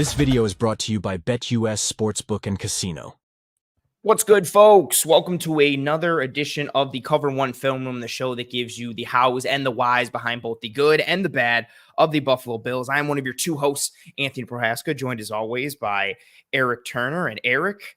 This video is brought to you by BetUS Sportsbook and Casino. What's good, folks? Welcome to another edition of the Cover One Film Room, the show that gives you the hows and the whys behind both the good and the bad of the Buffalo Bills. I am one of your two hosts, Anthony Prohaska, joined as always by Erik Turner. And Erik,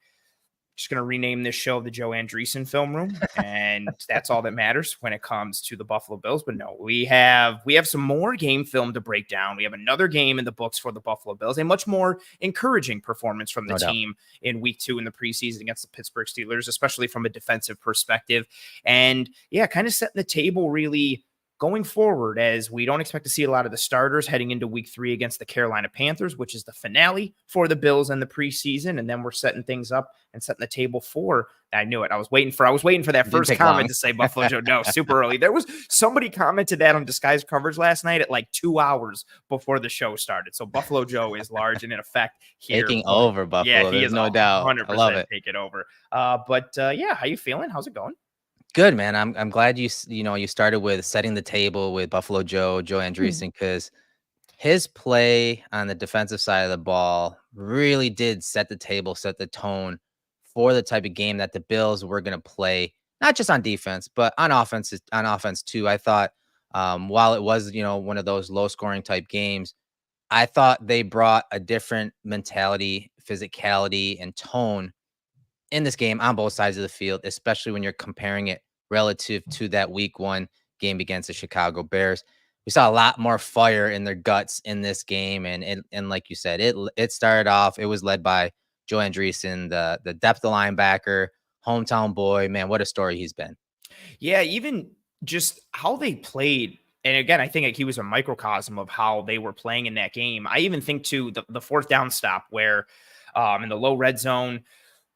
just going to rename this show the Joe Andresson Film Room, and that's all that matters when it comes to the Buffalo Bills. But no, we have some more game film to break down. We have another game in the books for the Buffalo Bills, a much more encouraging performance from the team in week 2 in the preseason against the Pittsburgh Steelers, especially from a defensive perspective. And yeah, kind of setting the table really going forward, as we don't expect to see a lot of the starters heading into week 3 against the Carolina Panthers, which is the finale for the Bills in the preseason. And then we're setting things up and setting the table for, I knew it. I was waiting for that first comment to say Buffalo Joe. No, super early. There was somebody commented that on Disguised Coverage last night at like 2 hours before the show started. So Buffalo Joe is large and in effect here. Taking over Buffalo. Yeah, he There's is no doubt. 100% I love it. take it over. Yeah, how you feeling? How's it going? Good, man. I'm glad you started with setting the table with Buffalo Joe Andresson, because his play on the defensive side of the ball really did set the table, set the tone for the type of game that the Bills were going to play, not just on defense, but on offense too. I thought while it was, one of those low scoring type games, I thought they brought a different mentality, physicality, and tone in this game on both sides of the field, especially when you're comparing it relative to that week 1 game against the Chicago Bears. We saw a lot more fire in their guts in this game. And like you said, it started off, it was led by Joe Andresson, the depth of linebacker, hometown boy. Man, what a story he's been. Yeah, even just how they played. And again, I think he was a microcosm of how they were playing in that game. I even think to the fourth down stop where in the low red zone,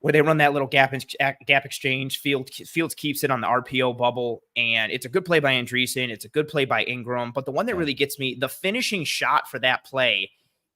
where they run that little gap exchange, Fields keeps it on the RPO bubble, and it's a good play by Andreesson. It's a good play by Ingram. But the one that really gets me, the finishing shot for that play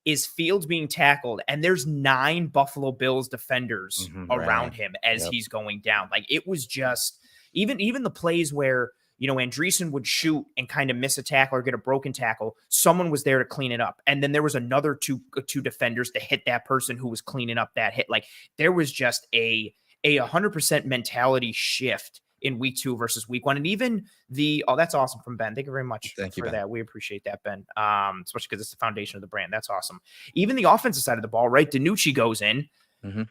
is Fields being tackled, and there's 9 Buffalo Bills defenders around him as he's going down. Like, it was just even the plays where Andreesson would shoot and kind of miss a tackle or get a broken tackle. Someone was there to clean it up. And then there was another two defenders to hit that person who was cleaning up that hit. Like, there was just a 100% mentality shift in week 2 versus week 1. And even that's awesome from Ben. Thank you very much for that. We appreciate that, Ben. Especially because it's the foundation of the brand. That's awesome. Even the offensive side of the ball, right? DiNucci goes in,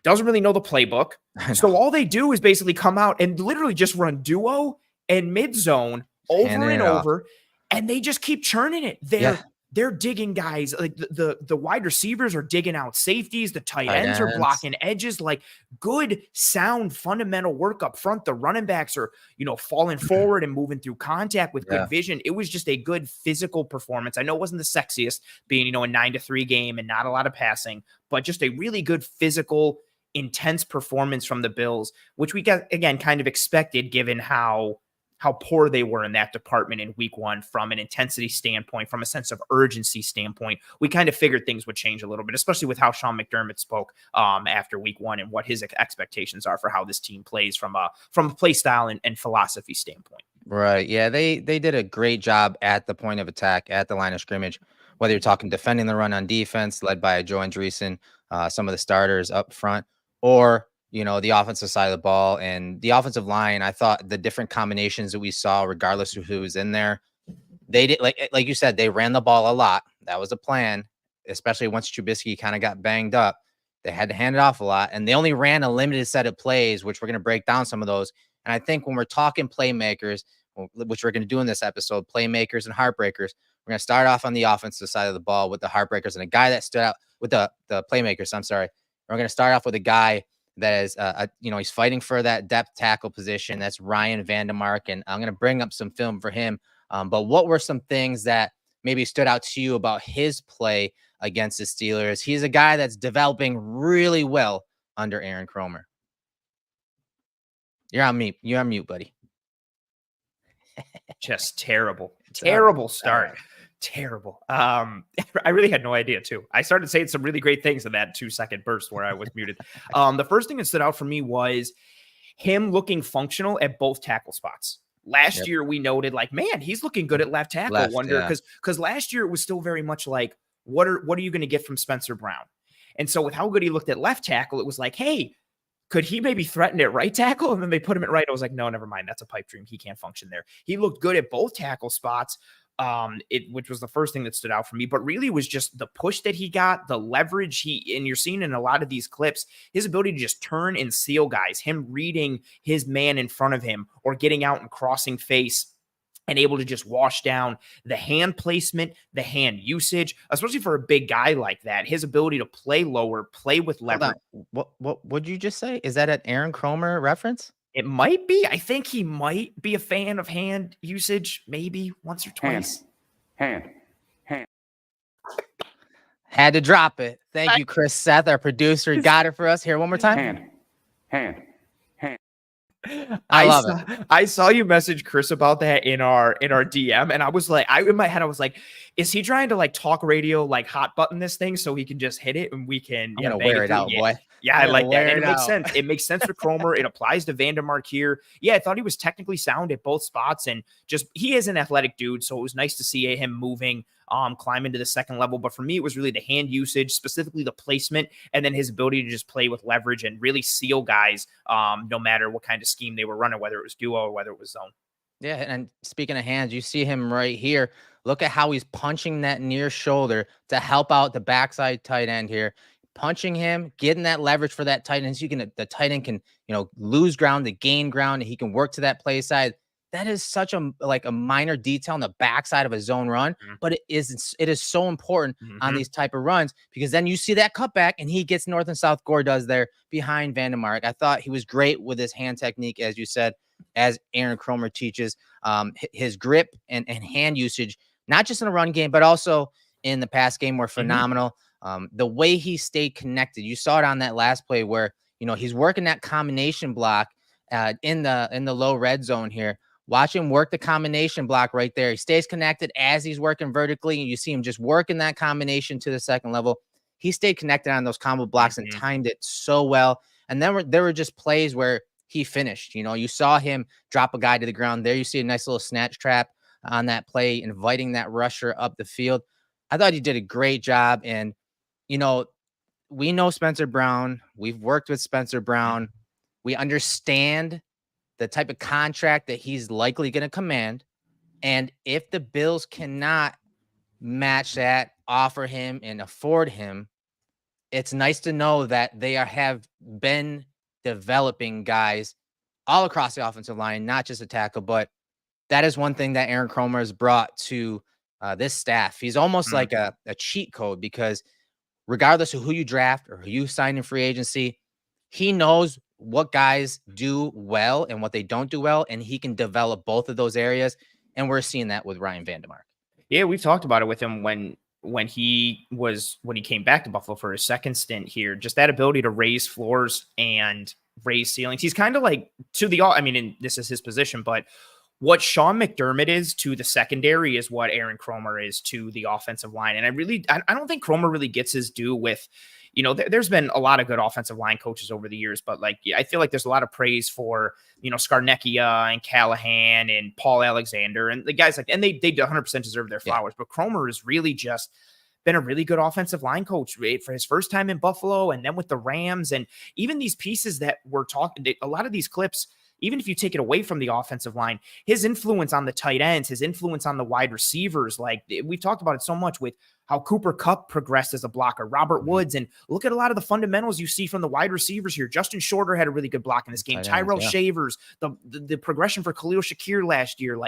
doesn't really know the playbook. So all they do is basically come out and literally just run duo and mid zone over and over, and they just keep churning it. They're digging guys. Like the wide receivers are digging out safeties. The tight ends are blocking edges. Like, good, sound, fundamental work up front. The running backs are, falling forward and moving through contact with good vision. It was just a good physical performance. I know it wasn't the sexiest, being, a 9-3 game and not a lot of passing, but just a really good physical, intense performance from the Bills, which we got, again, kind of expected given how poor they were in that department in week 1 from an intensity standpoint, from a sense of urgency standpoint. We kind of figured things would change a little bit, especially with how Sean McDermott spoke after week 1 and what his expectations are for how this team plays from a play style and philosophy standpoint. Right. Yeah, they did a great job at the point of attack, at the line of scrimmage, whether you're talking defending the run on defense, led by Joe Andresson, some of the starters up front, or the offensive side of the ball and the offensive line. I thought the different combinations that we saw, regardless of who was in there, they did, like you said, they ran the ball a lot. That was a plan, especially once Trubisky kind of got banged up. They had to hand it off a lot, and they only ran a limited set of plays, which we're going to break down some of those. And I think when we're talking playmakers, which we're going to do in this episode, Playmakers and Heartbreakers, we're going to start off on the offensive side of the ball with the Heartbreakers, and a guy that stood out with the Playmakers. I'm sorry. We're going to start off with a guy that is, he's fighting for that depth tackle position. That's Ryan Demark, and I'm going to bring up some film for him. But what were some things that maybe stood out to you about his play against the Steelers? He's a guy that's developing really well under Aaron Kromer. You're on mute, buddy. Just terrible start. Terrible. I really had no idea too. I started saying some really great things in that 2-second burst where I was muted. The first thing that stood out for me was him looking functional at both tackle spots. Last year we noted, like, man, he's looking good at left tackle. Because last year it was still very much like, what are you going to get from Spencer Brown? And so with how good he looked at left tackle, it was like, hey, could he maybe threaten at right tackle? And then they put him at right. I was like, no, never mind. That's a pipe dream. He can't function there. He looked good at both tackle spots, which was the first thing that stood out for me, but really was just the push that he got, the leverage and you're seeing in a lot of these clips, his ability to just turn and seal guys, him reading his man in front of him or getting out and crossing face, and able to just wash down the hand placement, the hand usage, especially for a big guy like that. His ability to play lower, play with leverage. What would you just say? Is that an Aaron Cromer reference? It might be. I think he might be a fan of hand usage, maybe once or twice. Hand. Had to drop it. Thank you, Chris Seth, our producer. Got it for us. Here one more time. Hand. I love it. I saw you message Chris about that in our DM, and I was like, in my head, I was like, is he trying to like talk radio, like hot button this thing so he can just hit it and we can I'm gonna wear it out, boy. Yeah, I like that. And it makes sense. It makes sense for Cromer. It applies to Demark here. Yeah, I thought he was technically sound at both spots, and just he is an athletic dude, so it was nice to see him moving, climb into the second level. But for me, it was really the hand usage, specifically the placement, and then his ability to just play with leverage and really seal guys, no matter what kind of scheme they were running, whether it was duo or whether it was zone. Yeah, and speaking of hands, you see him right here. Look at how he's punching that near shoulder to help out the backside tight end here. Punching him, getting that leverage for that tight end. So the tight end can, lose ground to gain ground, and he can work to that play side. That is such a minor detail on the backside of a zone run, but it is so important on these type of runs, because then you see that cutback and he gets north and south. Gore does there behind Demark. I thought he was great with his hand technique, as you said, as Aaron Cromer teaches, his grip and hand usage, not just in the run game, but also in the pass game, were phenomenal. The way he stayed connected, you saw it on that last play where, he's working that combination block in the low red zone here. Watch him work the combination block right there. He stays connected as he's working vertically, and you see him just working that combination to the second level. He stayed connected on those combo blocks and timed it so well. And then there were just plays where he finished. You saw him drop a guy to the ground there. You see a nice little snatch trap on that play, inviting that rusher up the field. I thought he did a great job. And, we know Spencer Brown. We've worked with Spencer Brown. We understand the type of contract that he's likely going to command. And if the Bills cannot match that, offer him and afford him, it's nice to know that they have been developing guys all across the offensive line, not just a tackle, but that is one thing that Aaron Cromer has brought to this staff. He's almost like a cheat code, because regardless of who you draft or who you sign in free agency, he knows what guys do well and what they don't do well, and he can develop both of those areas. And we're seeing that with Ryan Demark. Yeah, we've talked about it with him when he came back to Buffalo for his second stint here. Just that ability to raise floors and raise ceilings. He's kind of like and this is his position, but what Sean McDermott is to the secondary is what Aaron Cromer is to the offensive line. And I don't think Cromer really gets his due with, there's been a lot of good offensive line coaches over the years, but I feel like there's a lot of praise for, Scarnecchia and Callahan and Paul Alexander and the guys and they 100% deserve their flowers. But Cromer has really just been a really good offensive line coach for his first time in Buffalo, and then with the Rams, and even these pieces that we're talking, a lot of these clips, even if you take it away from the offensive line, his influence on the tight ends, his influence on the wide receivers, we've talked about it so much with how Cooper Kupp progressed as a blocker, Robert Woods, and look at a lot of the fundamentals you see from the wide receivers here. Justin Shorter had a really good block in this game. Tyrell Shavers, the progression for Khalil Shakir last year,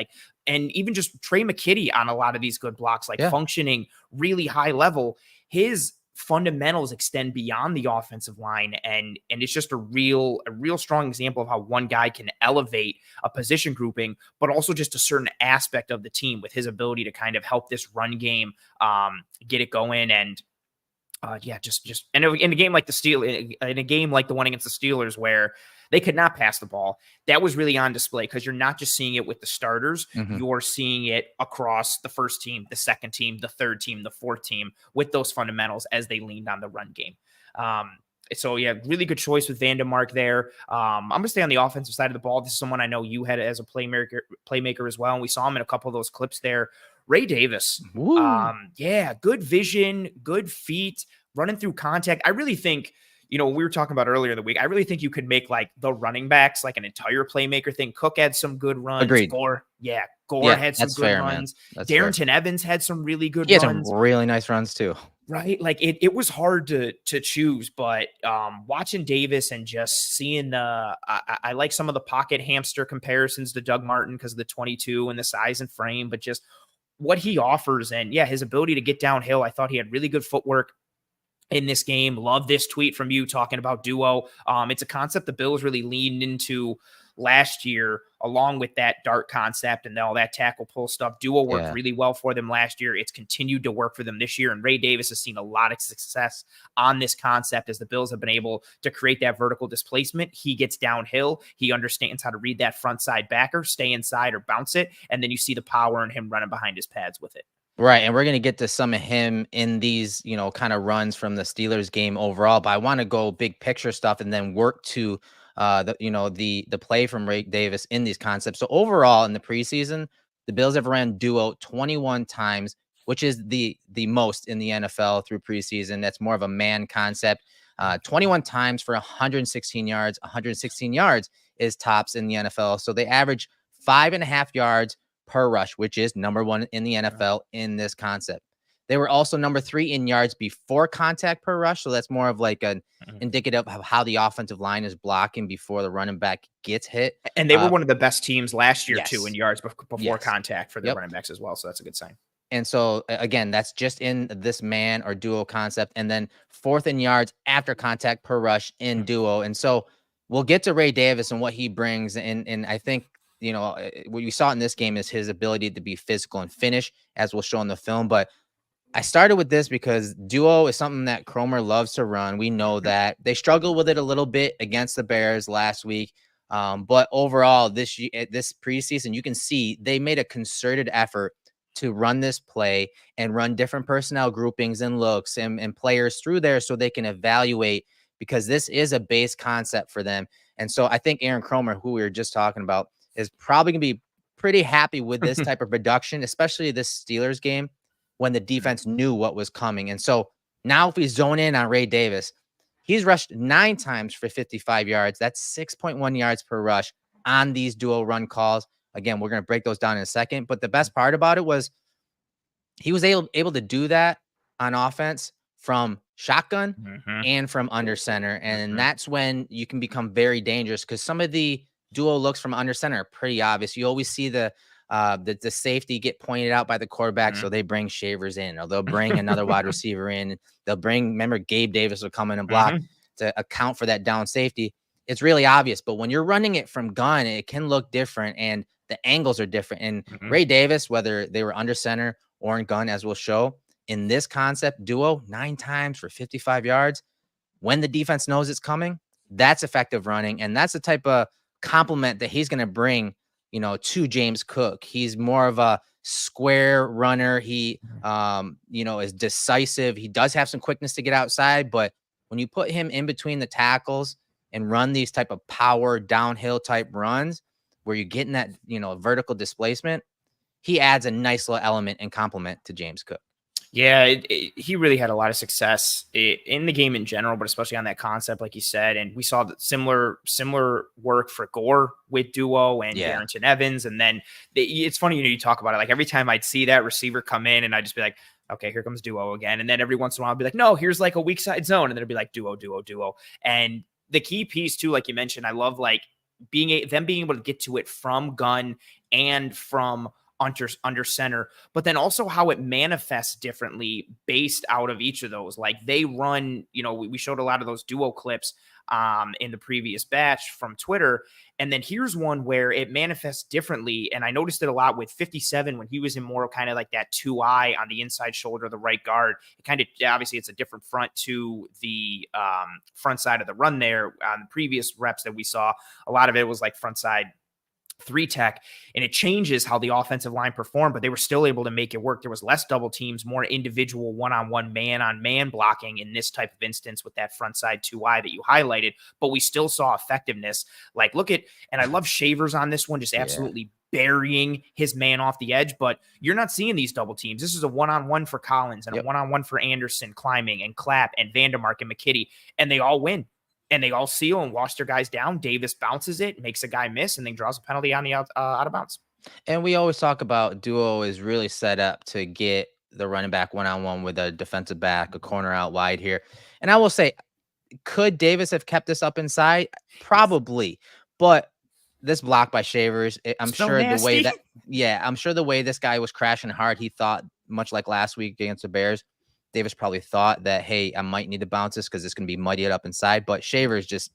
and even just Trey McKitty on a lot of these good blocks, functioning really high level. His fundamentals extend beyond the offensive line, and it's just a real strong example of how one guy can elevate a position grouping, but also just a certain aspect of the team with his ability to kind of help this run game get it going. And just in a game like in a game like the one against the Steelers where they could not pass the ball, that was really on display, because you're not just seeing it with the starters, you're seeing it across the first team, the second team, the third team, the fourth team, with those fundamentals as they leaned on the run game. So yeah, really good choice with Demark there. I'm going to stay on the offensive side of the ball. This is someone I know you had as a playmaker as well, and we saw him in a couple of those clips there Ray Davis. Woo. Yeah, good vision, good feet, running through contact. I really think, we were talking about earlier in the week, I really think you could make like the running backs like an entire playmaker thing. Cook had some good runs. Agreed. Gore Yeah, had some that's good fair, man. runs. That's fair. Darrington Evans had some really good He had runs. some really nice runs too. Right. Like it was hard to choose, but watching Davis and just seeing I like some of the pocket hamster comparisons to Doug Martin because of the 22 and the size and frame, but just what he offers and his ability to get downhill. I thought he had really good footwork in this game. Love this tweet from you talking about duo. It's a concept the Bills really leaned into last year, along with that dart concept and all that tackle pull stuff. Duo worked really well for them last year. It's continued to work for them this year. And Ray Davis has seen a lot of success on this concept as the Bills have been able to create that vertical displacement. He gets downhill. He understands how to read that front side backer, stay inside or bounce it. And then you see the power in him running behind his pads with it. Right. And we're going to get to some of him in these, kind of runs from the Steelers game overall. But I want to go big picture stuff and then work to the play from Ray Davis in these concepts. So overall in the preseason, the Bills have ran duo 21 times, which is the most in the NFL through preseason. That's more of a man concept. 21 times for 116 yards. 116 yards is tops in the NFL. So they average 5.5 yards per rush, which is number 1 in the NFL in this concept. They were also number 3 in yards before contact per rush. So that's more of like an indicative of how the offensive line is blocking before the running back gets hit. And they were one of the best teams last year too in yards before contact for the running backs as well. So that's a good sign. And so again, that's just in this man or duo concept. And then 4th in yards after contact per rush in duo. And so we'll get to Ray Davis and what he brings. And I think, what you saw in this game is his ability to be physical and finish, as we'll show in the film. But I started with this because duo is something that Cromer loves to run. We know that they struggled with it a little bit against the Bears last week. But overall, this preseason, you can see they made a concerted effort to run this play and run different personnel groupings and looks and players through there so they can evaluate, because this is a base concept for them. And so I think Aaron Cromer, who we were just talking about, is probably going to be pretty happy with this type of production, especially this Steelers game when the defense knew what was coming. And so now if we zone in on Ray Davis, he's rushed 9 times for 55 yards. That's 6.1 yards per rush on these duo run calls. Again, we're going to break those down in a second. But the best part about it was he was able to do that on offense from shotgun and from under center. And that's when you can become very dangerous, because some of the duo looks from under center are pretty obvious. You always see the safety get pointed out by the quarterback. So they bring Shavers in, or they'll bring another wide receiver in. They'll remember Gabe Davis will come in and block to account for that down safety. It's really obvious. But when you're running it from gun, it can look different and the angles are different. And Ray Davis, whether they were under center or in gun, as we'll show in this concept duo, 9 times for 55 yards. When the defense knows it's coming, that's effective running. And that's the type of compliment that he's going to bring, to James Cook. He's more of a square runner. He, is decisive. He does have some quickness to get outside, but when you put him in between the tackles and run these type of power downhill type runs where you're getting that, vertical displacement, he adds a nice little element and complement to James Cook. Yeah, he really had a lot of success in the game in general, but especially on that concept, like you said. And we saw similar work for Gore with duo and Darrington Evans. And then it's funny, you talk about it. Like every time I'd see that receiver come in, and I'd just be like, okay, here comes duo again. And then every once in a while, I'd be like, no, here's like a weak side zone, and then it'd be like duo. And the key piece too, like you mentioned, I love like being able to get to it from gun and from under center, but then also how it manifests differently based out of each of those. Like they run, we showed a lot of those duo clips in the previous batch from Twitter. And then here's one where it manifests differently. And I noticed it a lot with 57 when he was in more kind of like that 2-eye on the inside shoulder of the right guard. It kind of, obviously it's a different front to the front side of the run there on the previous reps that we saw. A lot of it was like front side 3 tech, and it changes how the offensive line performed, but they were still able to make it work. There was less double teams, more individual one-on-one, man-on-man blocking in this type of instance with that front side 2-eye that you highlighted, but we still saw effectiveness. Like, look at, and I love Shavers on this one, just absolutely burying his man off the edge, but you're not seeing these double teams. This is a one-on-one for Collins and a one-on-one for Andresson climbing and Clapp and Vandermark and McKitty, and they all win. And they all seal and wash their guys down. Davis bounces it, makes a guy miss, and then draws a penalty on the out of bounds. And we always talk about duo is really set up to get the running back one-on-one with a defensive back, a corner out wide here. And I will say, could Davis have kept this up inside? Probably. But this block by Shavers, I'm sure the way that, I'm sure the way this guy was crashing hard, he thought, much like last week against the Bears, Davis probably thought that, hey, I might need to bounce this because it's going to be muddied up inside. But Shavers just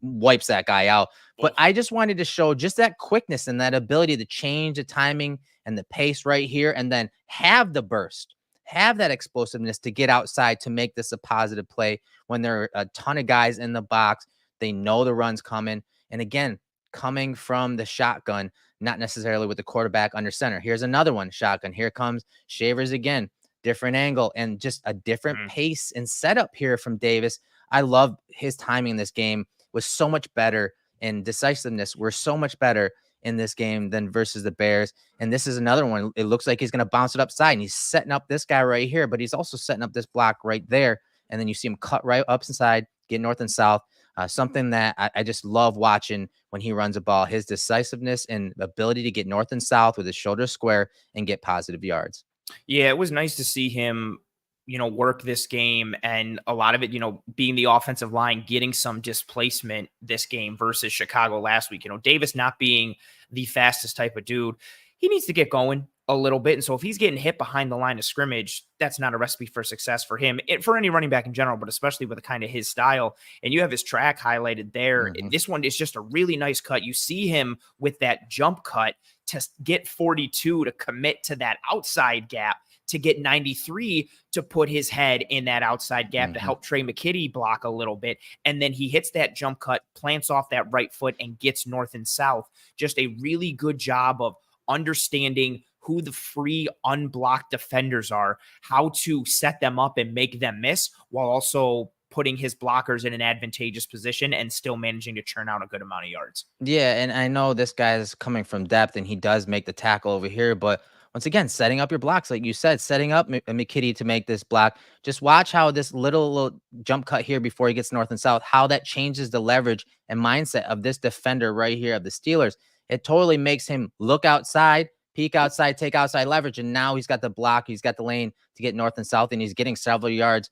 wipes that guy out. But I just wanted to show just that quickness and that ability to change the timing and the pace right here, and then have the burst, have that explosiveness to get outside to make this a positive play when there are a ton of guys in the box. They know the run's coming. And again, coming from the shotgun, not necessarily with the quarterback under center. Here's another one, shotgun. Here comes Shavers again. Different angle and just a different pace and setup here from Davis. I love his timing in this game was so much better, and decisiveness were so much better in this game than versus the Bears. And this is another one. It looks like he's going to bounce it upside, and he's setting up this guy right here, but he's also setting up this block right there. And then you see him cut right up inside, get north and south. Something that I just love watching when he runs a ball, his decisiveness and ability to get north and south with his shoulders square and get positive yards. Yeah, it was nice to see him, work this game, and a lot of it, being the offensive line, getting some displacement this game versus Chicago last week. Davis not being the fastest type of dude, he needs to get going a little bit. And so if he's getting hit behind the line of scrimmage, that's not a recipe for success for him, for any running back in general, but especially with a kind of his style. And you have his track highlighted there. This one is just a really nice cut. You see him with that jump cut to get 42 to commit to that outside gap, to get 93 to put his head in that outside gap to help Trey McKitty block a little bit. And then he hits that jump cut, plants off that right foot, and gets north and south. Just a really good job of understanding who the free unblocked defenders are, how to set them up and make them miss, while also putting his blockers in an advantageous position and still managing to churn out a good amount of yards. Yeah, and I know this guy is coming from depth, and he does make the tackle over here, but once again, setting up your blocks, like you said, setting up McKitty to make this block. Just watch how this little jump cut here before he gets north and south, how that changes the leverage and mindset of this defender right here of the Steelers. It totally makes him look outside, peek outside, take outside leverage, and now he's got the block, he's got the lane to get north and south, and he's getting several yards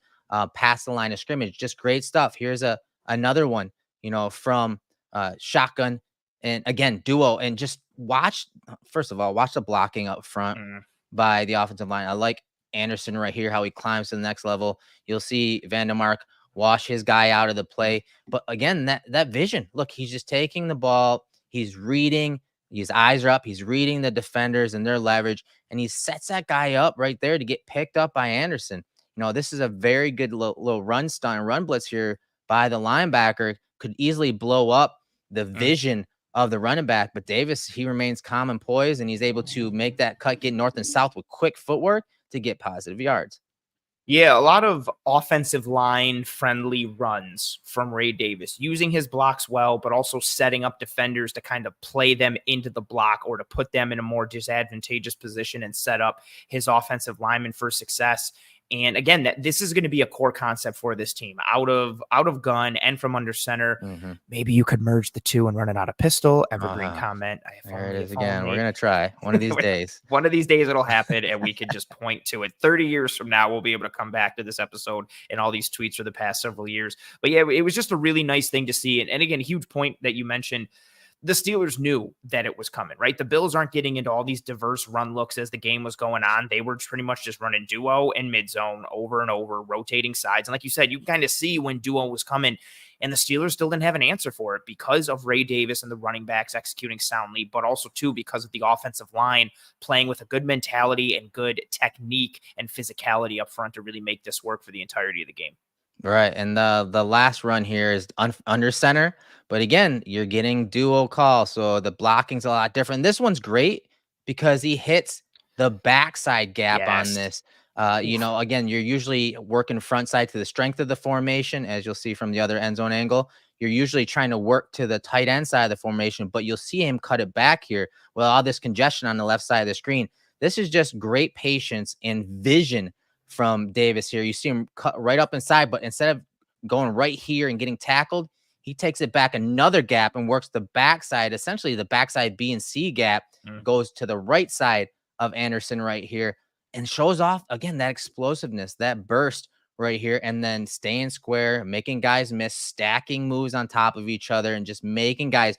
past the line of scrimmage. Just great stuff. Here's another one, from shotgun, and again, duo, and just watch, first of all, watch the blocking up front by the offensive line. I like Andreesson right here, how he climbs to the next level. You'll see Vandermark wash his guy out of the play. But again, that vision, look, he's just taking the ball. He's reading, his eyes are up. He's reading the defenders and their leverage, and he sets that guy up right there to get picked up by Andreesson. This is a very good little run stunt, run blitz here by the linebacker. Could easily blow up the vision of the running back, but Davis, he remains calm and poised, and he's able to make that cut, get north and south with quick footwork to get positive yards. Yeah, a lot of offensive line friendly runs from Ray Davis, using his blocks well, but also setting up defenders to kind of play them into the block or to put them in a more disadvantageous position and set up his offensive lineman for success. And again, this is going to be a core concept for this team. Out of gun and from under center. Maybe you could merge the two and run it out of pistol. Evergreen comment. There it is again. We're going to try one of these days. One of these days it'll happen, and we could just point to it. 30 years from now, we'll be able to come back to this episode and all these tweets for the past several years. But yeah, it was just a really nice thing to see. And again, huge point that you mentioned. The Steelers knew that it was coming, right? The Bills aren't getting into all these diverse run looks as the game was going on. They were pretty much just running duo and mid zone over and over, rotating sides. And like you said, you kind of see when duo was coming, and the Steelers still didn't have an answer for it because of Ray Davis and the running backs executing soundly, but also too because of the offensive line playing with a good mentality and good technique and physicality up front to really make this work for the entirety of the game. Right. And the last run here is under center. But again, you're getting duo call. So the blocking's a lot different. This one's great because he hits the backside gap on Yes. this. Oof. Again, you're usually working front side to the strength of the formation, as you'll see from the other end zone angle. You're usually trying to work to the tight end side of the formation, but you'll see him cut it back here with all this congestion on the left side of the screen. This is just great patience and vision from Davis here. You see him cut right up inside, but instead of going right here and getting tackled, he takes it back another gap and works the backside, essentially the backside B and C gap Mm. goes to the right side of Andresson right here and shows off again that explosiveness, that burst right here, and then staying square, making guys miss, stacking moves on top of each other, and just making guys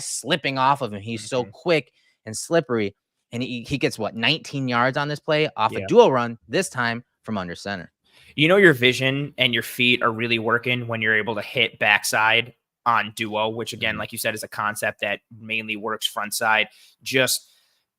slipping off of him. He's so quick and slippery. And he gets what 19 yards on this play off a Yeah. dual run, this time from under center. You know, your vision and your feet are really working when you're able to hit backside on duo, which again, like you said, is a concept that mainly works front side. Just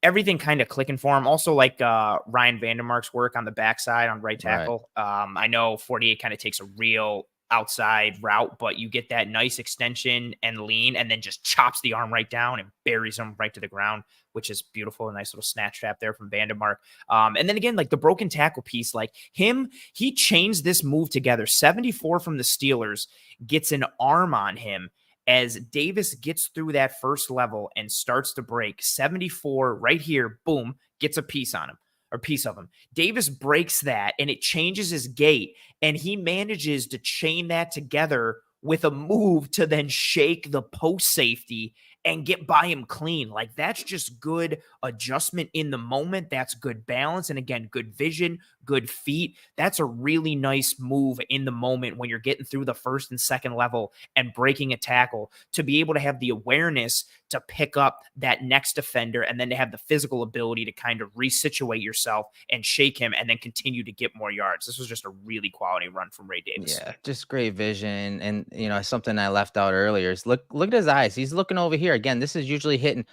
everything kind of clicking for him. Also, like Ryan Vandermark's work on the backside on right tackle. I know 48 kind of takes a real outside route, but you get that nice extension and lean, and then just chops the arm right down and buries him right to the ground, which is beautiful. A nice little snatch trap there from Vandermark. And then again, like the broken tackle piece, like he chains this move together. 74 from the Steelers gets an arm on him as Davis gets through that first level and starts to break. 74 right here, boom, gets a piece on him. Or piece of him. Davis breaks that and it changes his gait, and he manages to chain that together with a move to then shake the post safety and get by him clean. Like, that's just good adjustment in the moment. That's good balance. And again, good vision, good feet. That's a really nice move in the moment when you're getting through the first and second level and breaking a tackle, to be able to have the awareness to pick up that next defender and then to have the physical ability to kind of resituate yourself and shake him and then continue to get more yards. This was just a really quality run from Ray Davis. Yeah, just great vision. And something I left out earlier is look at his eyes. He's looking over here. Again, this is usually hitting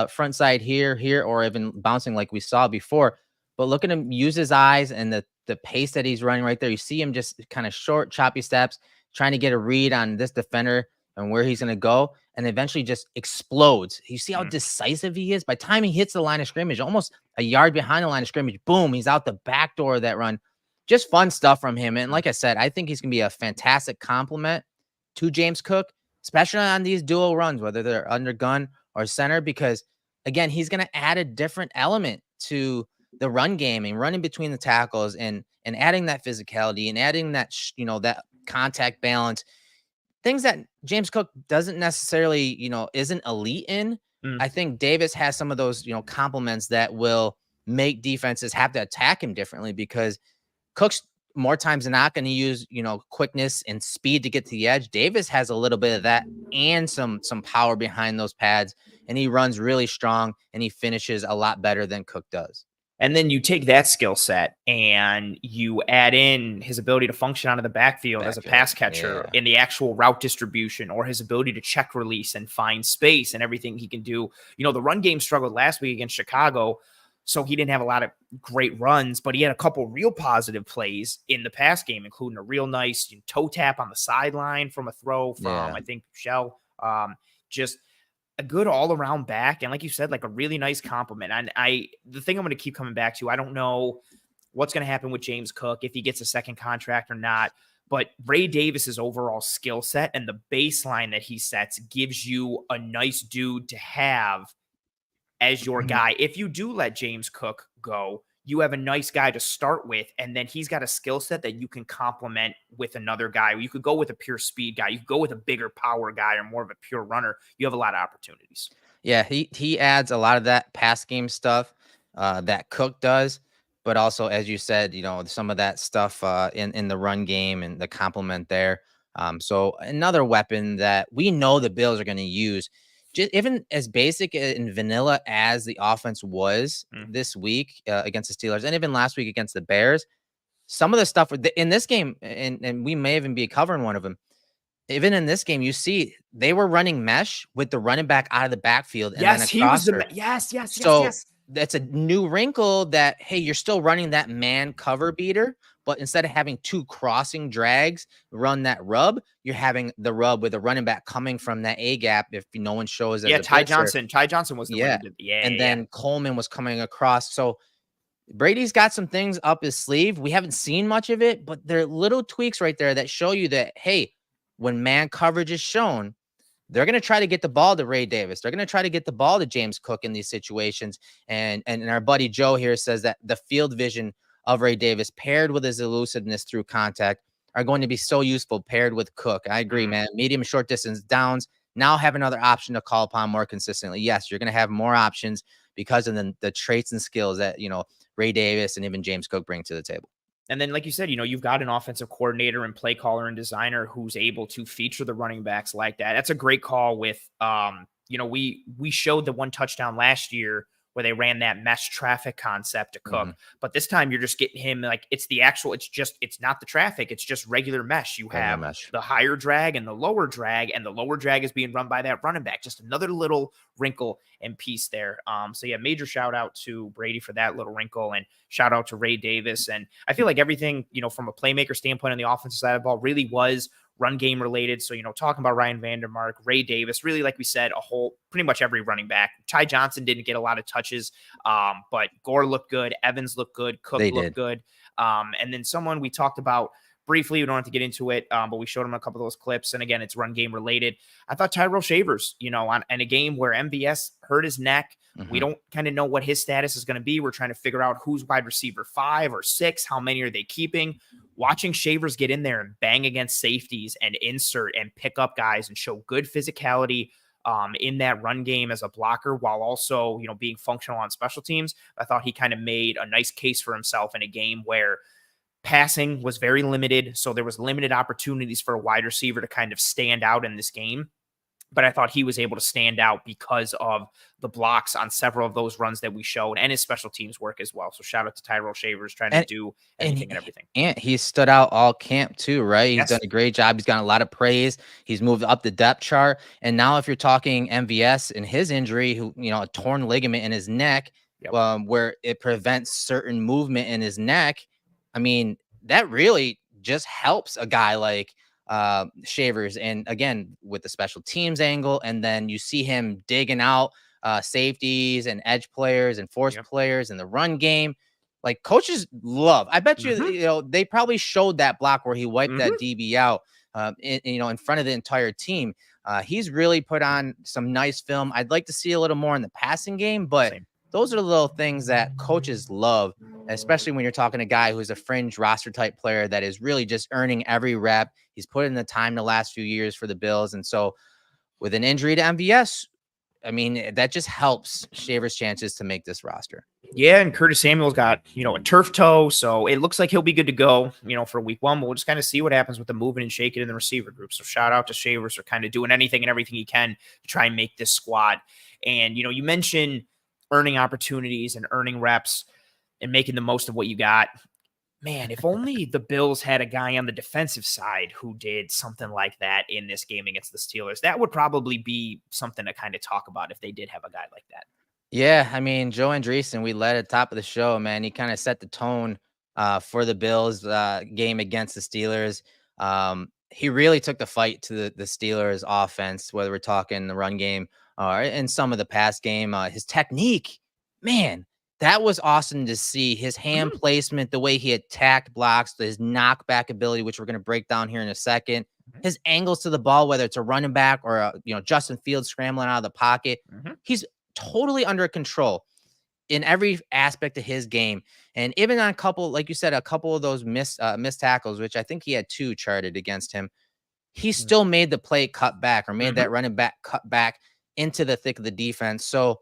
front side here, or even bouncing like we saw before. But look at him use his eyes and the pace that he's running right there. You see him just kind of short, choppy steps, trying to get a read on this defender and where he's going to go, and eventually just explodes. You see how decisive he is? By the time he hits the line of scrimmage, almost a yard behind the line of scrimmage, boom, he's out the back door of that run. Just fun stuff from him. And like I said, I think he's going to be a fantastic compliment to James Cook, especially on these dual runs, whether they're under gun or center, because again, he's going to add a different element to the run game and running between the tackles and adding that physicality and adding that, that contact balance, things that James Cook doesn't necessarily, isn't elite in. I think Davis has some of those, compliments that will make defenses have to attack him differently, because Cook's more times than not going to use, quickness and speed to get to the edge. Davis has a little bit of that and some power behind those pads, and he runs really strong and he finishes a lot better than Cook does. And then you take that skill set and you add in his ability to function out of the backfield as a pass catcher in the actual route distribution, or his ability to check release and find space and everything he can do. The run game struggled last week against Chicago, so he didn't have a lot of great runs, but he had a couple real positive plays in the pass game, including a real nice toe tap on the sideline from a throw from, I think, Shell. Just a good all-around back, and like you said, like a really nice compliment. And the thing I'm going to keep coming back to, I don't know what's going to happen with James Cook, if he gets a second contract or not, but Ray Davis's overall skill set and the baseline that he sets gives you a nice dude to have as your guy. If you do let James Cook go, you have a nice guy to start with, and then he's got a skill set that you can complement with another guy. You could go with a pure speed guy. You could go with a bigger power guy or more of a pure runner. You have a lot of opportunities. Yeah, he adds a lot of that pass game stuff that Cook does, but also, as you said, some of that stuff in the run game and the complement there. So another weapon that we know the Bills are going to use, just even as basic and vanilla as the offense was this week against the Steelers, and even last week against the Bears, some of the stuff in this game, and we may even be covering one of them. Even in this game, you see they were running mesh with the running back out of the backfield. And yes, then he was yes. That's a new wrinkle that, hey, you're still running that man cover beater, but instead of having 2 crossing drags run that rub, you're having the rub with a running back coming from that A gap if no one shows as a Ty blitzer. Johnson. Ty Johnson was the one who did. And then Coleman was coming across. So Brady's got some things up his sleeve. We haven't seen much of it, but there are little tweaks right there that show you that, hey, when man coverage is shown, they're going to try to get the ball to Ray Davis. They're going to try to get the ball to James Cook in these situations. And our buddy Joe here says that the field vision of Ray Davis paired with his elusiveness through contact are going to be so useful paired with Cook. I agree, man. Medium, short distance downs now have another option to call upon more consistently. Yes, you're going to have more options because of the traits and skills that, Ray Davis and even James Cook bring to the table. And then, like you said, you've got an offensive coordinator and play caller and designer who's able to feature the running backs like that. That's a great call with, we showed the 1 touchdown last year where they ran that mesh traffic concept to Cook. But this time you're just getting him like it's not the traffic. It's just regular mesh. You have the higher drag and the lower drag is being run by that running back. Just another little wrinkle and piece there. So yeah, major shout out to Brady for that little wrinkle and shout out to Ray Davis. And I feel like everything, from a playmaker standpoint on the offensive side of the ball really was run game related. So, talking about Ryan Vandermark, Ray Davis, really, like we said, pretty much every running back. Ty Johnson didn't get a lot of touches, but Gore looked good. Evans looked good. Cook looked good. And then someone we talked about briefly, we don't have to get into it, but we showed him a couple of those clips. And again, it's run game related. I thought Tyrell Shavers, in a game where MVS hurt his neck, we don't kind of know what his status is going to be. We're trying to figure out who's wide receiver 5 or 6. How many are they keeping? Watching Shavers get in there and bang against safeties and insert and pick up guys and show good physicality in that run game as a blocker while also, being functional on special teams. I thought he kind of made a nice case for himself in a game where passing was very limited. So there was limited opportunities for a wide receiver to kind of stand out in this game. But I thought he was able to stand out because of the blocks on several of those runs that we showed and his special teams work as well. So shout out to Tyrell Shavers trying to do anything and everything. And he stood out all camp too, right? He's done a great job. He's gotten a lot of praise. He's moved up the depth chart. And now if you're talking MVS and his injury, a torn ligament in his neck, where it prevents certain movement in his neck, I mean, that really just helps a guy like Shavers. And again, with the special teams angle, and then you see him digging out safeties and edge pplayers and force players in the run game. Like coaches love. I bet you, they probably showed that block where he wiped that DB out, in front of the entire team. He's really put on some nice film. I'd like to see a little more in the passing game, but those are the little things that coaches love, especially when you're talking to a guy who's a fringe roster type player that is really just earning every rep. He's put in the time the last few years for the Bills. And so with an injury to MVS, I mean, that just helps Shavers' chances to make this roster. Yeah, and Curtis Samuel's got, a turf toe, so it looks like he'll be good to go, for week 1. But we'll just kind of see what happens with the moving and shaking in the receiver group. So shout out to Shavers for kind of doing anything and everything he can to try and make this squad. And, you mentioned earning opportunities and earning reps and making the most of what you got. Man, if only the Bills had a guy on the defensive side who did something like that in this game against the Steelers, that would probably be something to kind of talk about if they did have a guy like that. Yeah, I mean, Joe Andresson, we led at the top of the show, man. He kind of set the tone for the Bills game against the Steelers. He really took the fight to the Steelers offense, whether we're talking the run game or in some of the pass game. His technique, man, that was awesome to see. His hand placement, the way he attacked blocks, his knockback ability, which we're going to break down here in a second. His angles to the ball, whether it's a running back or Justin Fields scrambling out of the pocket, he's totally under control in every aspect of his game. And even on a couple, like you said, a couple of those missed tackles, which I think he had 2 charted against him, he still made the play cut back or made that running back cut back into the thick of the defense. So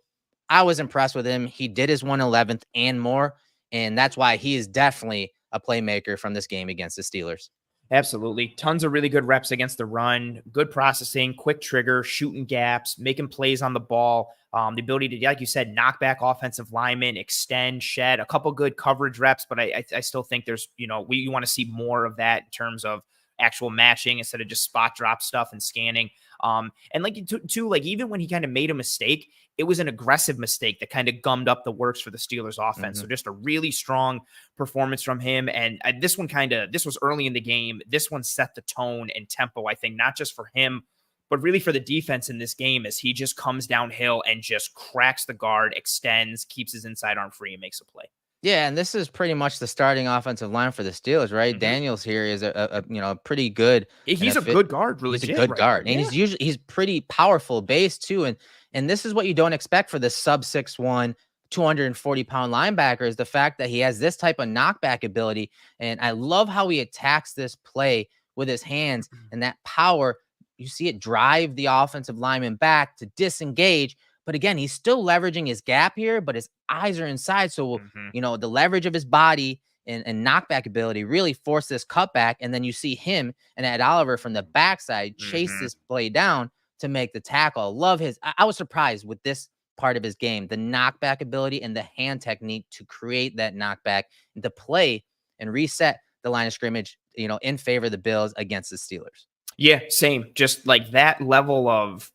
I was impressed with him. He did his 111th and more. And that's why he is definitely a playmaker from this game against the Steelers. Absolutely. Tons of really good reps against the run, good processing, quick trigger, shooting gaps, making plays on the ball, the ability to, like you said, knock back offensive linemen, extend, shed, a couple good coverage reps. But I still think there's, you want to see more of that in terms of actual matching instead of just spot drop stuff and scanning. And like too, like even when he kind of made a mistake, it was an aggressive mistake that kind of gummed up the works for the Steelers offense. So just a really strong performance from him. And this was early in the game. This one set the tone and tempo, I think, not just for him, but really for the defense in this game, as he just comes downhill and just cracks the guard, extends, keeps his inside arm free, and makes a play. Yeah, and this is pretty much the starting offensive line for the Steelers, right? Daniels here is a pretty good. He's a good guard, legit. He's a good guard, there. and he's pretty powerful base too. And this is what you don't expect for the sub 6'1", 240-pound linebacker, is the fact that he has this type of knockback ability. And I love how he attacks this play with his hands and that power. You see it drive the offensive lineman back to disengage. But again, he's still leveraging his gap here, but his eyes are inside. So, the leverage of his body and knockback ability really force this cutback. And then you see him and Ed Oliver from the backside chase this play down to make the tackle. Love I was surprised with this part of his game, the knockback ability and the hand technique to create that knockback and to play and reset the line of scrimmage, in favor of the Bills against the Steelers. Yeah, same. Just like that level of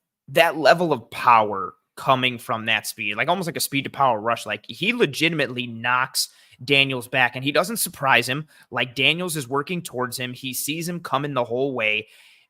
power coming from that speed, like almost like a speed to power rush. Like he legitimately knocks Daniels back, and he doesn't surprise him. Like Daniels is working towards him. He sees him coming the whole way,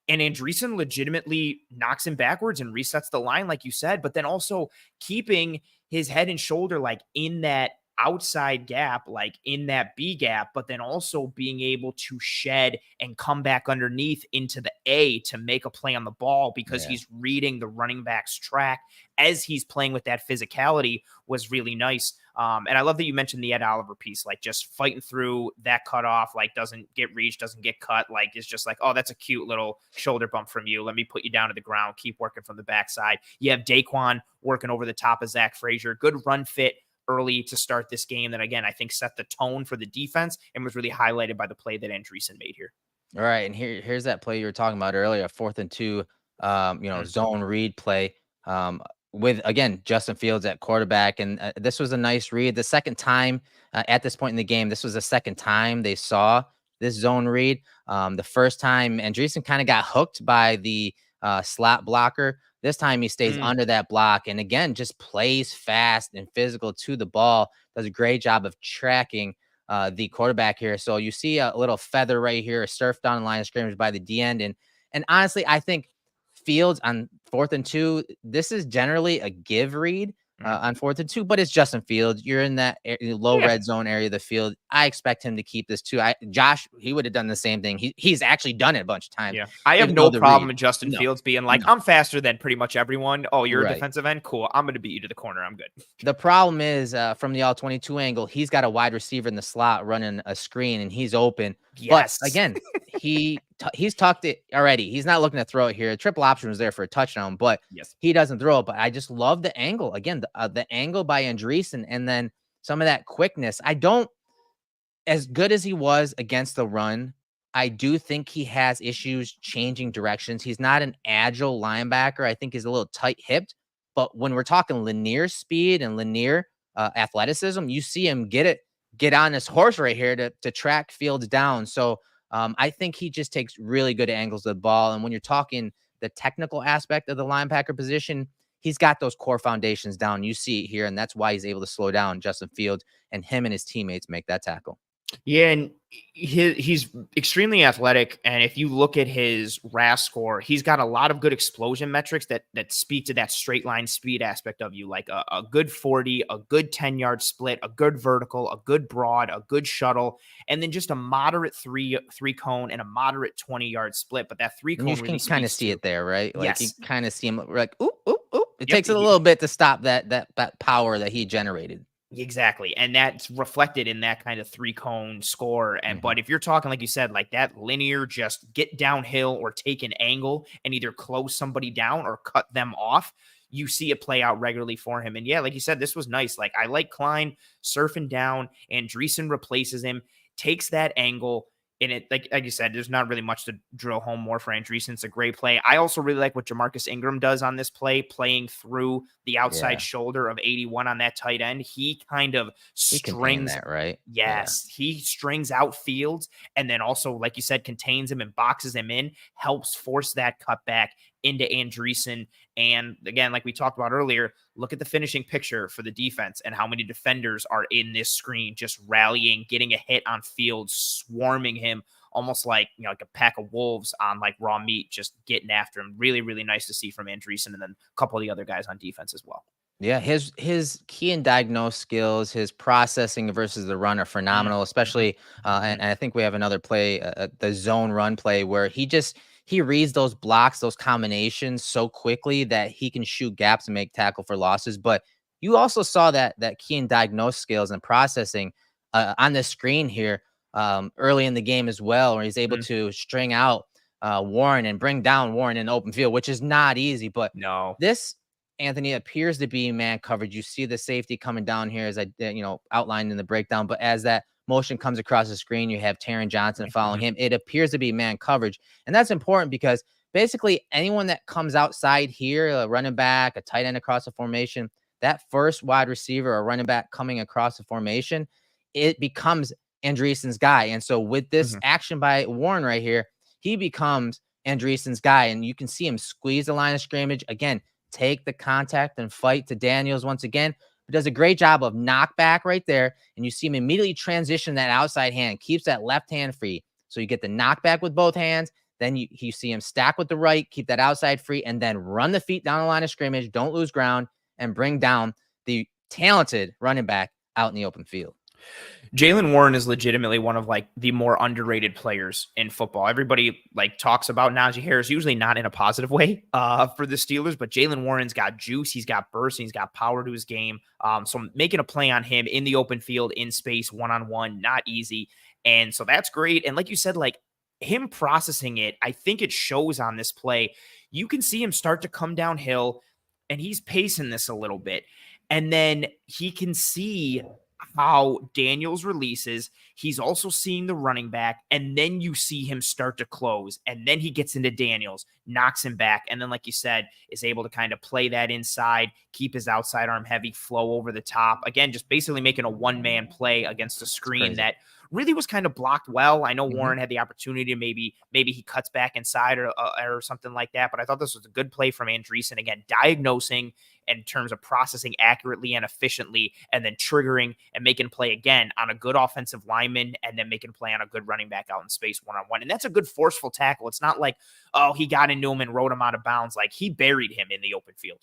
and Andreesson legitimately knocks him backwards and resets the line, like you said, but then also keeping his head and shoulder like in that outside gap, like in that B gap, but then also being able to shed and come back underneath into the A to make a play on the ball, because he's reading the running back's track as he's playing with that physicality, was really nice. And I love that you mentioned the Ed Oliver piece, like just fighting through that cutoff, like doesn't get reached, doesn't get cut. Like it's just like, oh, that's a cute little shoulder bump from you. Let me put you down to the ground. Keep working from the backside. You have Daquan working over the top of Zach Frazier. Good run fit early to start this game that, again, I think set the tone for the defense and was really highlighted by the play that Andreesson made here. All right. And here's that play you were talking about earlier, 4th and 2, zone read play, with, again, Justin Fields at quarterback. And this was a nice read. The second time at this point in the game, this was the second time they saw this zone read. The first time Andreesson kind of got hooked by the slot blocker. This time he stays under that block and, again, just plays fast and physical to the ball. Does a great job of tracking the quarterback here. So you see a little feather right here, surfed down the line of scrimmage by the D end. And honestly, I think Fields on 4th and 2, this is generally a give read on 4th and 2, but it's Justin Fields. You're in that low red zone area of the field. I expect him to keep this too. Josh, he would have done the same thing. He's actually done it a bunch of times. Yeah, I have no problem with Justin Fields being like, I'm faster than pretty much everyone. Oh, you're a defensive end? Cool. I'm going to beat you to the corner. I'm good. The problem is from the all 22 angle, he's got a wide receiver in the slot running a screen and he's open. Yes. But again, he's tucked it already. He's not looking to throw it here. The triple option was there for a touchdown, but he doesn't throw it. But I just love the angle. Again, the angle by Andreesson, and then some of that quickness. As good as he was against the run, I do think he has issues changing directions. He's not an agile linebacker. I think he's a little tight-hipped. But when we're talking linear speed and linear athleticism, you see him get on this horse right here to track Fields down. So I think he just takes really good angles of the ball. And when you're talking the technical aspect of the linebacker position, he's got those core foundations down. You see it here, and that's why he's able to slow down Justin Fields, and him and his teammates make that tackle. Yeah, and he's extremely athletic. And if you look at his RAS score, he's got a lot of good explosion metrics that speak to that straight line speed aspect of you, like a good 40, a good 10-yard split, a good vertical, a good broad, a good shuttle, and then just a moderate three cone and a moderate 20-yard split. But that 3 cone, you can kind of see it there, right? Like you kind of see him like, oop, oop, oop. It takes a little bit to stop that power that he generated. Exactly. And that's reflected in that kind of 3-cone score. And but if you're talking, like you said, like that linear, just get downhill or take an angle and either close somebody down or cut them off, you see it play out regularly for him. And yeah, like you said, this was nice. Like I like Klein surfing down, Andreesson replaces him, takes that angle. And it, like you said, there's not really much to drill home more for Andreesson. It's a great play. I also really like what Jamarcus Ingram does on this play, playing through the outside shoulder of 81 on that tight end. He kind of strings that, right? Yes. He strings out Fields and then also, like you said, contains him and boxes him in, helps force that cutback, into Andreesson. And again, like we talked about earlier, look at the finishing picture for the defense and how many defenders are in this screen, just rallying, getting a hit on field, swarming him, almost like, like a pack of wolves on like raw meat, just getting after him. Really, really nice to see from Andreesson, and then a couple of the other guys on defense as well. Yeah, his key and diagnose skills, his processing versus the run are phenomenal, especially and I think we have another play, the zone run play where he reads those blocks, those combinations so quickly that he can shoot gaps and make tackle for losses. But you also saw that key and diagnose skills and processing on the screen here early in the game as well, where he's able to string out Warren and bring down Warren in open field, which is not easy. But no, this, Anthony, appears to be man coverage. You see the safety coming down here as I outlined in the breakdown, but as that motion comes across the screen, you have Taron Johnson following him. It appears to be man coverage, and that's important because basically anyone that comes outside here, a running back, a tight end across the formation, that first wide receiver or running back coming across the formation, it becomes Andreesson's guy. And so with this action by Warren right here, he becomes Andreesson's guy, and you can see him squeeze the line of scrimmage again, take the contact and fight to Daniels once again, but does a great job of knockback right there. And you see him immediately transition that outside hand, keeps that left hand free. So you get the knockback with both hands. Then you see him stack with the right, keep that outside free, and then run the feet down the line of scrimmage. Don't lose ground and bring down the talented running back out in the open field. Jaylen Warren is legitimately one of like the more underrated players in football. Everybody like talks about Najee Harris, usually not in a positive way for the Steelers, but Jaylen Warren's got juice, he's got burst, he's got power to his game. So making a play on him in the open field, in space, one-on-one, not easy. And so that's great. And like you said, like him processing it, I think it shows on this play. You can see him start to come downhill and he's pacing this a little bit. And then he can see how Daniels releases. He's also seeing the running back, and then you see him start to close, and then he gets into Daniels, knocks him back, and then, like you said, is able to kind of play that inside, keep his outside arm heavy, flow over the top. Again, just basically making a one-man play against a screen that really was kind of blocked well. I know Warren had the opportunity to maybe he cuts back inside or something like that, but I thought this was a good play from Andreesson. Again, diagnosing in terms of processing accurately and efficiently, and then triggering and making play again on a good offensive lineman, and then making play on a good running back out in space one-on-one. And that's a good forceful tackle. It's not like, oh, he got into him and rode him out of bounds. Like he buried him in the open field.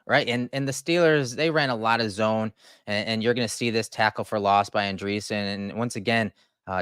Right. And the Steelers, they ran a lot of zone, and you're going to see this tackle for loss by Andreesson. And once again,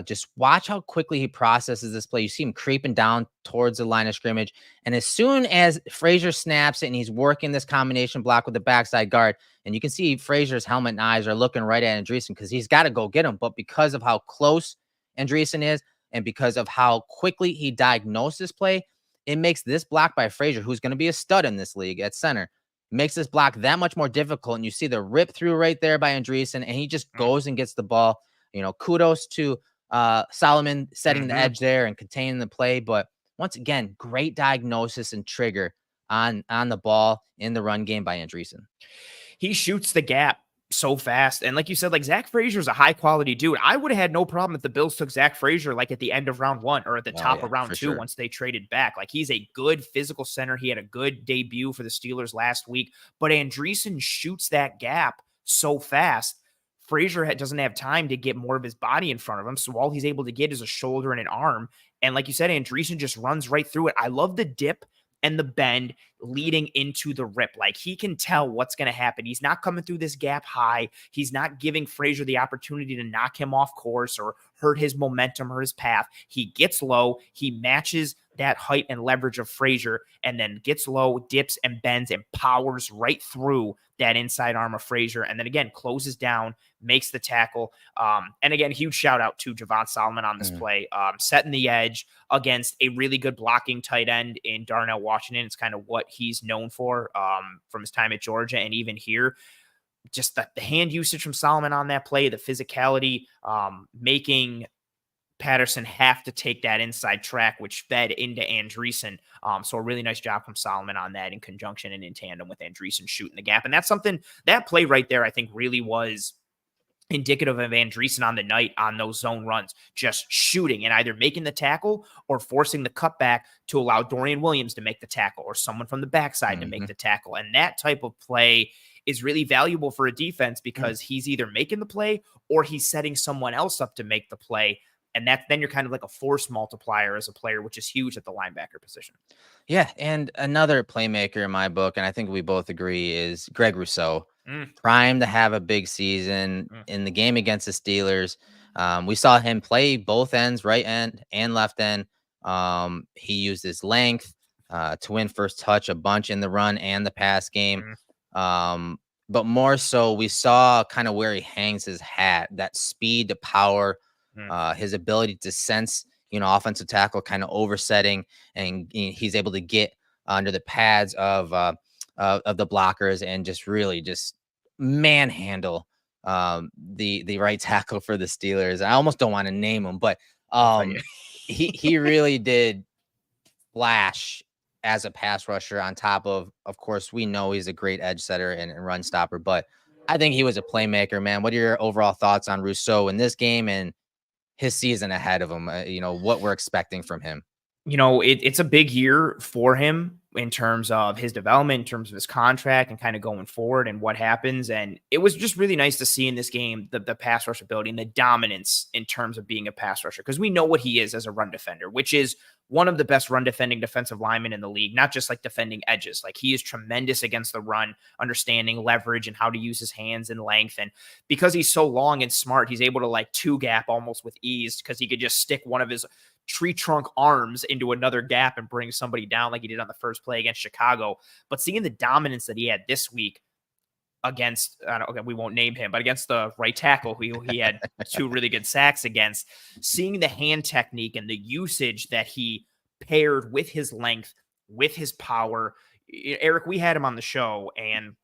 just watch how quickly he processes this play. You see him creeping down towards the line of scrimmage. And as soon as Frazier snaps it and he's working this combination block with the backside guard, and you can see Frazier's helmet and eyes are looking right at Andreesson because he's got to go get him. But because of how close Andreesson is and because of how quickly he diagnosed this play, it makes this block by Frazier, who's going to be a stud in this league at center, makes this block that much more difficult. And you see the rip through right there by Andreesson, and he just goes and gets the ball. Kudos to Solomon setting the edge there and containing the play. But once again, great diagnosis and trigger on the ball in the run game by Andreesson. He shoots the gap so fast. And like you said, like Zach Frazier's a high quality dude. I would have had no problem if the Bills took Zach Frazier like at the end of round 1 or at the top of round 2 once they traded back. Like he's a good physical center. He had a good debut for the Steelers last week, but Andreesson shoots that gap so fast. Frazier doesn't have time to get more of his body in front of him. So all he's able to get is a shoulder and an arm. And like you said, Andreesson just runs right through it. I love the dip and the bend leading into the rip. Like he can tell what's going to happen. He's not coming through this gap high. He's not giving Frazier the opportunity to knock him off course or hurt his momentum or his path. He gets low. He matches that height and leverage of Frazier and then gets low, dips and bends and powers right through that inside arm of Frazier. And then again, closes down, makes the tackle. And again, huge shout out to Javon Solomon on this play, setting the edge against a really good blocking tight end in Darnell Washington. It's kind of what he's known for from his time at Georgia and even here. Just the hand usage from Solomon on that play, the physicality, making Patterson have to take that inside track, which fed into Andreesson. So a really nice job from Solomon on that in conjunction and in tandem with Andreesson shooting the gap. And that's something, that play right there, I think really was indicative of Andreesson on the night on those zone runs, just shooting and either making the tackle or forcing the cutback to allow Dorian Williams to make the tackle or someone from the backside to make the tackle. And that type of play is really valuable for a defense because he's either making the play or he's setting someone else up to make the play. And then you're kind of like a force multiplier as a player, which is huge at the linebacker position. Yeah. And another playmaker in my book, and I think we both agree, is Greg Rousseau. Primed to have a big season in the game against the Steelers. We saw him play both ends, right end and left end. He used his length to win first touch a bunch in the run and the pass game. But more so, we saw kind of where he hangs his hat, that speed to power, his ability to sense, offensive tackle kind of oversetting, and he's able to get under the pads of the blockers and just really just manhandle the right tackle for the Steelers. I almost don't want to name him, but he really did flash as a pass rusher, on top of course, we know he's a great edge setter and run stopper, but I think he was a playmaker, man. What are your overall thoughts on Rousseau in this game and his season ahead of him? What we're expecting from him. It's a big year for him in terms of his development, in terms of his contract, and kind of going forward and what happens. And it was just really nice to see in this game the pass rush ability and the dominance in terms of being a pass rusher, because we know what he is as a run defender, which is one of the best run defending defensive linemen in the league, not just like defending edges. Like, he is tremendous against the run, understanding leverage and how to use his hands and length. And because he's so long and smart, he's able to like two gap almost with ease, because he could just stick one of his tree trunk arms into another gap and bring somebody down like he did on the first play against Chicago. But seeing the dominance that he had this week against, we won't name him, but against the right tackle, who he had two really good sacks against, seeing the hand technique and the usage that he paired with his length, with his power. Erik, we had him on the show, and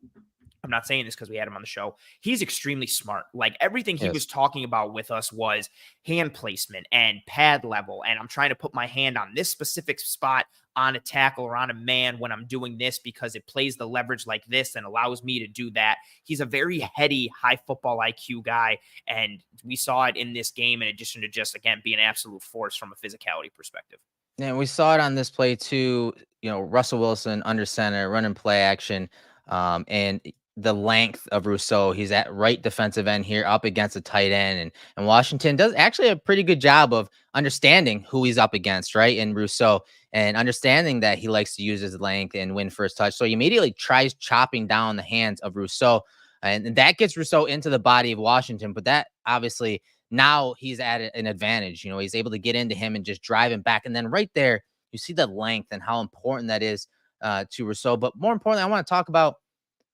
I'm not saying this because we had him on the show. He's extremely smart. Like, everything he was talking about with us was hand placement and pad level. And I'm trying to put my hand on this specific spot on a tackle or on a man when I'm doing this, because it plays the leverage like this and allows me to do that. He's a very heady, high football IQ guy. And we saw it in this game, in addition to just, again, being an absolute force from a physicality perspective. And we saw it on this play too, Russell Wilson under center, running play action. And the length of Rousseau, he's at right defensive end here up against a tight end, and Washington does actually a pretty good job of understanding who he's up against, right? And Rousseau, and understanding that he likes to use his length and win first touch. So he immediately tries chopping down the hands of Rousseau, and that gets Rousseau into the body of Washington. But that obviously, now he's at an advantage. He's able to get into him and just drive him back. And then right there, you see the length and how important that is to Rousseau. But more importantly, I want to talk about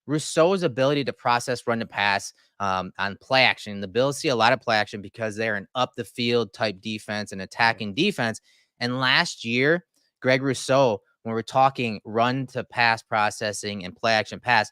Rousseau's ability to process run to pass on play action. The Bills see a lot of play action because they're an up the field type defense and attacking defense. And last year, Greg Rousseau, when we're talking run to pass processing and play action pass,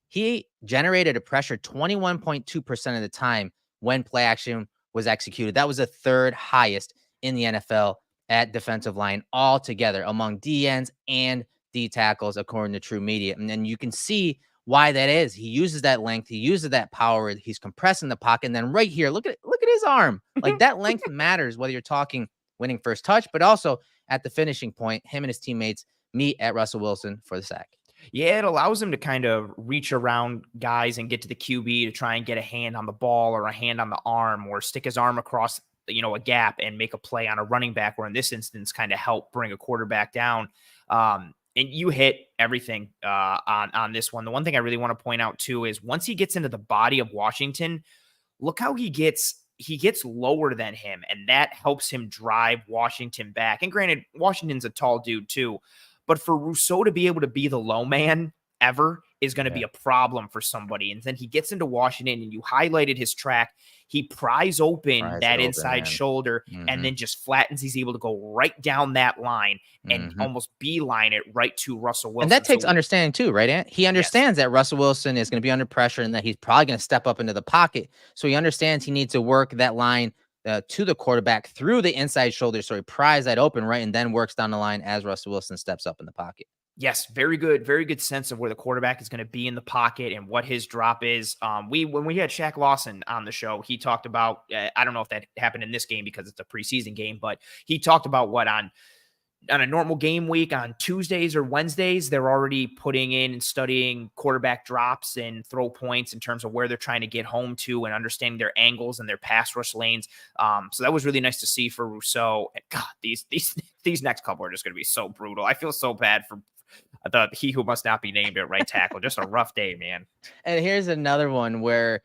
he generated a pressure 21.2% of the time when play action was executed. That was the third highest in the NFL at defensive line altogether among DNs and D tackles, according to True Media. And then you can see why that is. He uses that length. He uses that power. He's compressing the pocket. And then right here, look at his arm. Like, that length matters, whether you're talking winning first touch, but also at the finishing point. Him and his teammates meet at Russell Wilson for the sack. Yeah, it allows him to kind of reach around guys and get to the QB to try and get a hand on the ball or a hand on the arm, or stick his arm across, a gap and make a play on a running back, or in this instance, kind of help bring a quarterback down. And you hit everything on this one. The one thing I really want to point out too is once he gets into the body of Washington, look how he gets lower than him, and that helps him drive Washington back. And granted, Washington's a tall dude too, but for Rousseau to be able to be the low man ever is going to be a problem for somebody. And then he gets into Washington, and you highlighted his track. He pries open that inside shoulder and then just flattens. He's able to go right down that line and almost beeline it right to Russell Wilson. And that takes understanding too, right, Ant? He understands that Russell Wilson is going to be under pressure and that he's probably going to step up into the pocket. So he understands he needs to work that line to the quarterback through the inside shoulder. So he pries that open, right, and then works down the line as Russell Wilson steps up in the pocket. Yes, very good sense of where the quarterback is going to be in the pocket and what his drop is. When we had Shaq Lawson on the show, he talked about, I don't know if that happened in this game because it's a preseason game, but he talked about what on a normal game week on Tuesdays or Wednesdays, they're already putting in and studying quarterback drops and throw points in terms of where they're trying to get home to and understanding their angles and their pass rush lanes. So that was really nice to see for Rousseau. And God, these next couple are just going to be so brutal. I feel so bad for he who must not be named at right tackle. Just a rough day, man. And here's another one where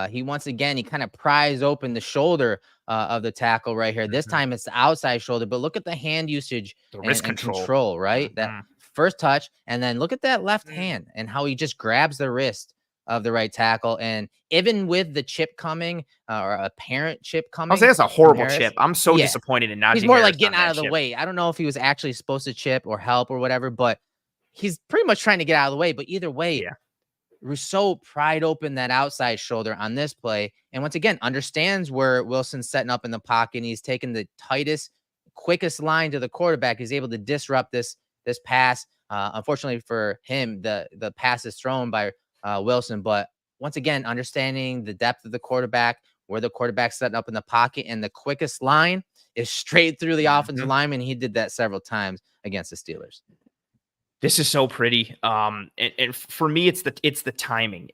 he once again, he kind of pries open the shoulder of the tackle right here. This time it's the outside shoulder, but look at the hand usage The wrist and control. control, right? That first touch, and then look at that left hand and how he just grabs the wrist of the right tackle. And even with the chip coming or apparent chip coming, I'll say that's a horrible chip. I'm so disappointed in Najee He's more Harris like getting out of the way. I don't know if he was actually supposed to chip or help or whatever, but he's pretty much trying to get out of the way. But either way, Rousseau pried open that outside shoulder on this play. And once again, understands where Wilson's setting up in the pocket. And he's taking the tightest, quickest line to the quarterback. He's able to disrupt this pass. Unfortunately for him, the pass is thrown by Wilson. But once again, understanding the depth of the quarterback, where the quarterback's setting up in the pocket, and the quickest line is straight through the offensive lineman. He did that several times against the Steelers. This is so pretty. And for me, it's the timing.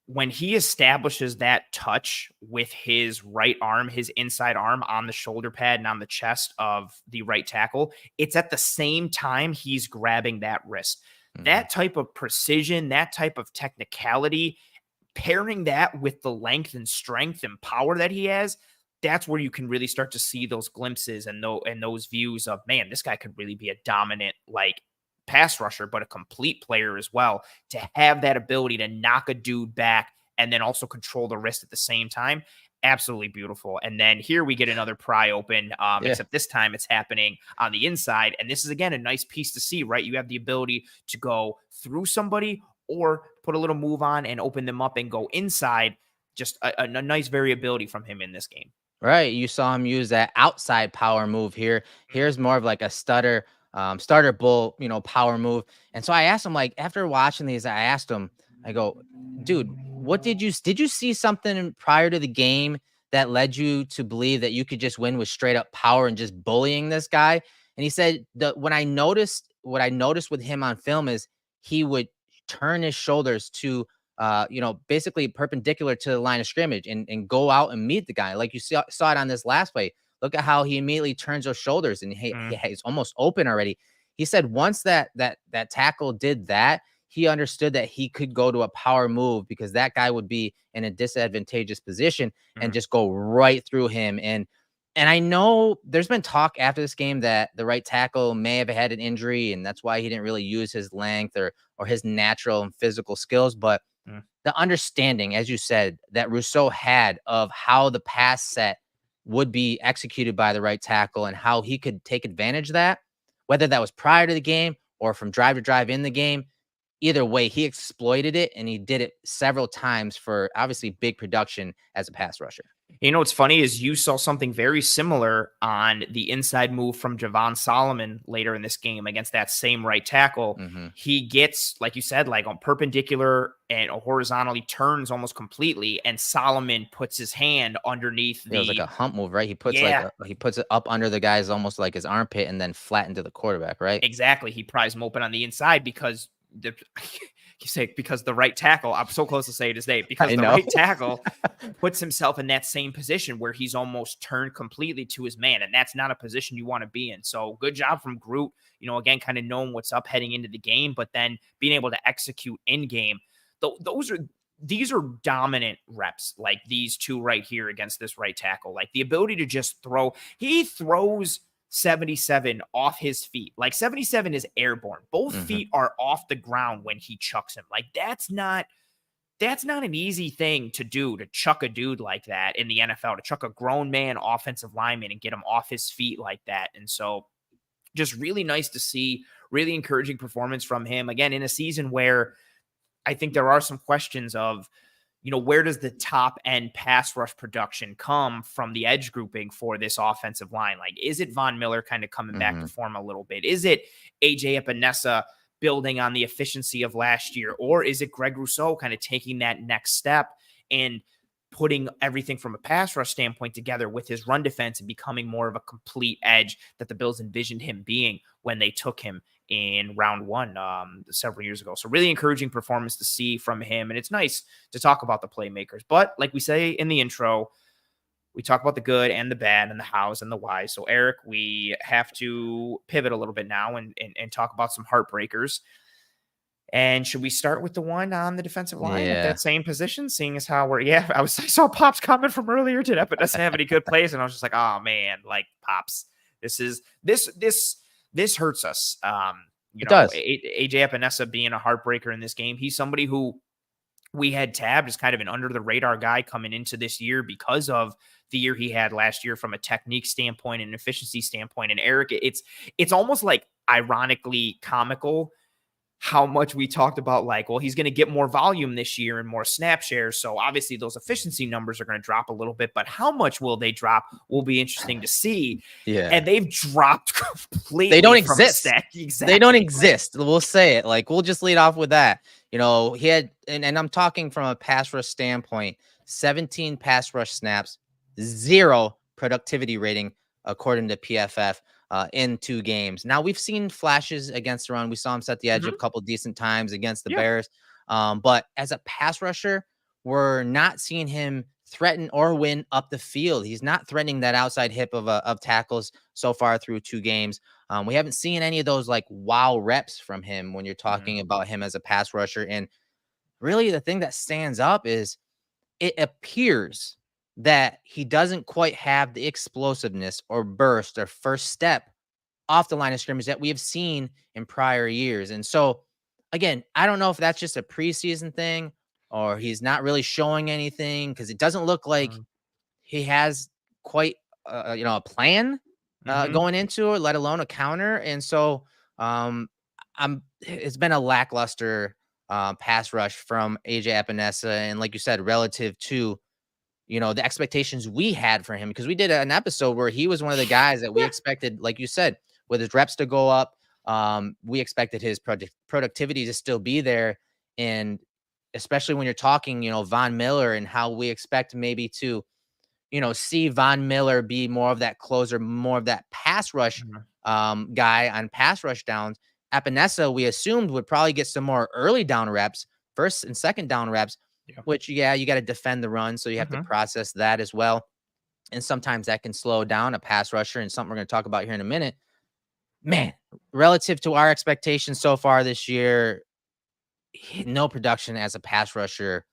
When he establishes that touch with his right arm, his inside arm on the shoulder pad and on the chest of the right tackle, it's at the same time he's grabbing that wrist. That type of precision, that type of technicality, pairing that with the length and strength and power that he has, that's where you can really start to see those glimpses and those views of, man, this guy could really be a dominant, like, pass rusher, but a complete player as well, to have that ability to knock a dude back and then also control the wrist at the same time. Absolutely beautiful. And then here we get another pry open, except this time it's happening on the inside. And this is, again, a nice piece to see, right? You have the ability to go through somebody or put a little move on and open them up and go inside. Just a nice variability from him in this game. Right. You saw him use that outside power move here. Here's more of like a starter bull, power move. And so I asked him, like, after watching these, I asked him, I go, dude, did you see something prior to the game that led you to believe that you could just win with straight up power and just bullying this guy? And he said what I noticed with him on film is he would turn his shoulders to, basically perpendicular to the line of scrimmage and go out and meet the guy. Like you saw it on this last play. Look at how he immediately turns those shoulders and he's almost open already. He said once that tackle did that, he understood that he could go to a power move because that guy would be in a disadvantageous position and just go right through him. And I know there's been talk after this game that the right tackle may have had an injury and that's why he didn't really use his length or his natural and physical skills. But the understanding, as you said, that Rousseau had of how the pass set would be executed by the right tackle and how he could take advantage of that, whether that was prior to the game or from drive to drive in the game. Either way, he exploited it, and he did it several times for obviously big production as a pass rusher. You know what's funny is you saw something very similar on the inside move from Javon Solomon later in this game against that same right tackle. He gets, like you said, like on perpendicular and horizontally turns almost completely, and Solomon puts his hand underneath It was like a hump move, right? He puts he puts it up under the guy's almost like his armpit and then flat into the quarterback, right? Exactly. He pries him open on the inside because because the right tackle, I'm so close to saying his name, because the right tackle puts himself in that same position where he's almost turned completely to his man. And that's not a position you want to be in. So good job from Groot, again, kind of knowing what's up heading into the game, but then being able to execute in game. These are dominant reps, like these two right here against this right tackle, like the ability to just throw. He throws 77 off his feet. Like 77 is airborne. Both feet are off the ground when he chucks him. Like that's not an easy thing to do, to chuck a dude like that in the NFL, to chuck a grown man offensive lineman and get him off his feet like that. And so just really nice to see, really encouraging performance from him again in a season where I think there are some questions of, where does the top end pass rush production come from the edge grouping for this offensive line? Like, is it Von Miller kind of coming back to form a little bit? Is it AJ Epenesa building on the efficiency of last year? Or is it Greg Rousseau kind of taking that next step and putting everything from a pass rush standpoint together with his run defense and becoming more of a complete edge that the Bills envisioned him being when they took him in round one several years ago? So really encouraging performance to see from him. And it's nice to talk about the playmakers. But like we say in the intro, we talk about the good and the bad and the hows and the whys. So Erik, we have to pivot a little bit now and talk about some heartbreakers. And should we start with the one on the defensive line at that same position, seeing as how I saw Pop's comment from earlier. Did Epenesa have any good plays? And I was just like, oh man, like Pops, this hurts us. It does. AJ Epenesa being a heartbreaker in this game. He's somebody who we had tabbed as kind of an under the radar guy coming into this year because of the year he had last year from a technique standpoint and efficiency standpoint. And Erik, it's almost like ironically comical how much we talked about, like, well, he's going to get more volume this year and more snap shares. So obviously those efficiency numbers are going to drop a little bit, but how much will they drop will be interesting to see. Yeah. And they've dropped completely. They don't exist. Exactly. They don't exist. We'll say it. Like, we'll just lead off with that. You know, he had, and I'm talking from a pass rush standpoint, 17 pass rush snaps, 0 productivity rating, according to PFF. In 2 games. Now, we've seen flashes against the run. We saw him set the edge a couple decent times against the Bears. But as a pass rusher, we're not seeing him threaten or win up the field. He's not threatening that outside hip of tackles so far through 2 games. We haven't seen any of those like wow reps from him when you're talking about him as a pass rusher. And really the thing that stands up is it appears that he doesn't quite have the explosiveness or burst or first step off the line of scrimmage that we have seen in prior years. And so, again, I don't know if that's just a preseason thing or he's not really showing anything, because it doesn't look like he has quite, a plan going into it, let alone a counter. And so it's been a lackluster pass rush from AJ Epenesa. And like you said, relative to the expectations we had for him, because we did an episode where he was one of the guys that we expected, like you said, with his reps to go up. We expected his productivity to still be there. And especially when you're talking, Von Miller, and how we expect maybe to, see Von Miller be more of that closer, more of that pass rush guy on pass rush downs. Epenesa, we assumed, would probably get some more early down reps, first and second down reps. Which, you got to defend the run, so you have to process that as well. And sometimes that can slow down a pass rusher, and something we're going to talk about here in a minute. Man, relative to our expectations so far this year, no production as a pass rusher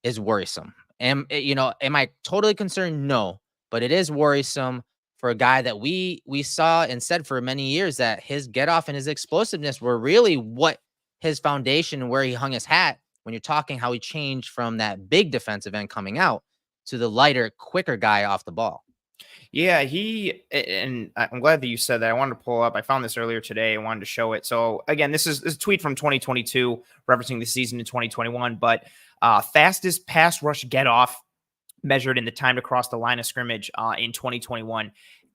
is worrisome. Am I totally concerned? No, but it is worrisome for a guy that we saw and said for many years that his get off and his explosiveness were really what his foundation and where he hung his hat. When you're talking how he changed from that big defensive end coming out to the lighter, quicker guy off the ball. Yeah, and I'm glad that you said that. I wanted to pull up. I found this earlier today. I wanted to show it. So again, this is a tweet from 2022 referencing the season in 2021, but fastest pass rush get off measured in the time to cross the line of scrimmage in 2021.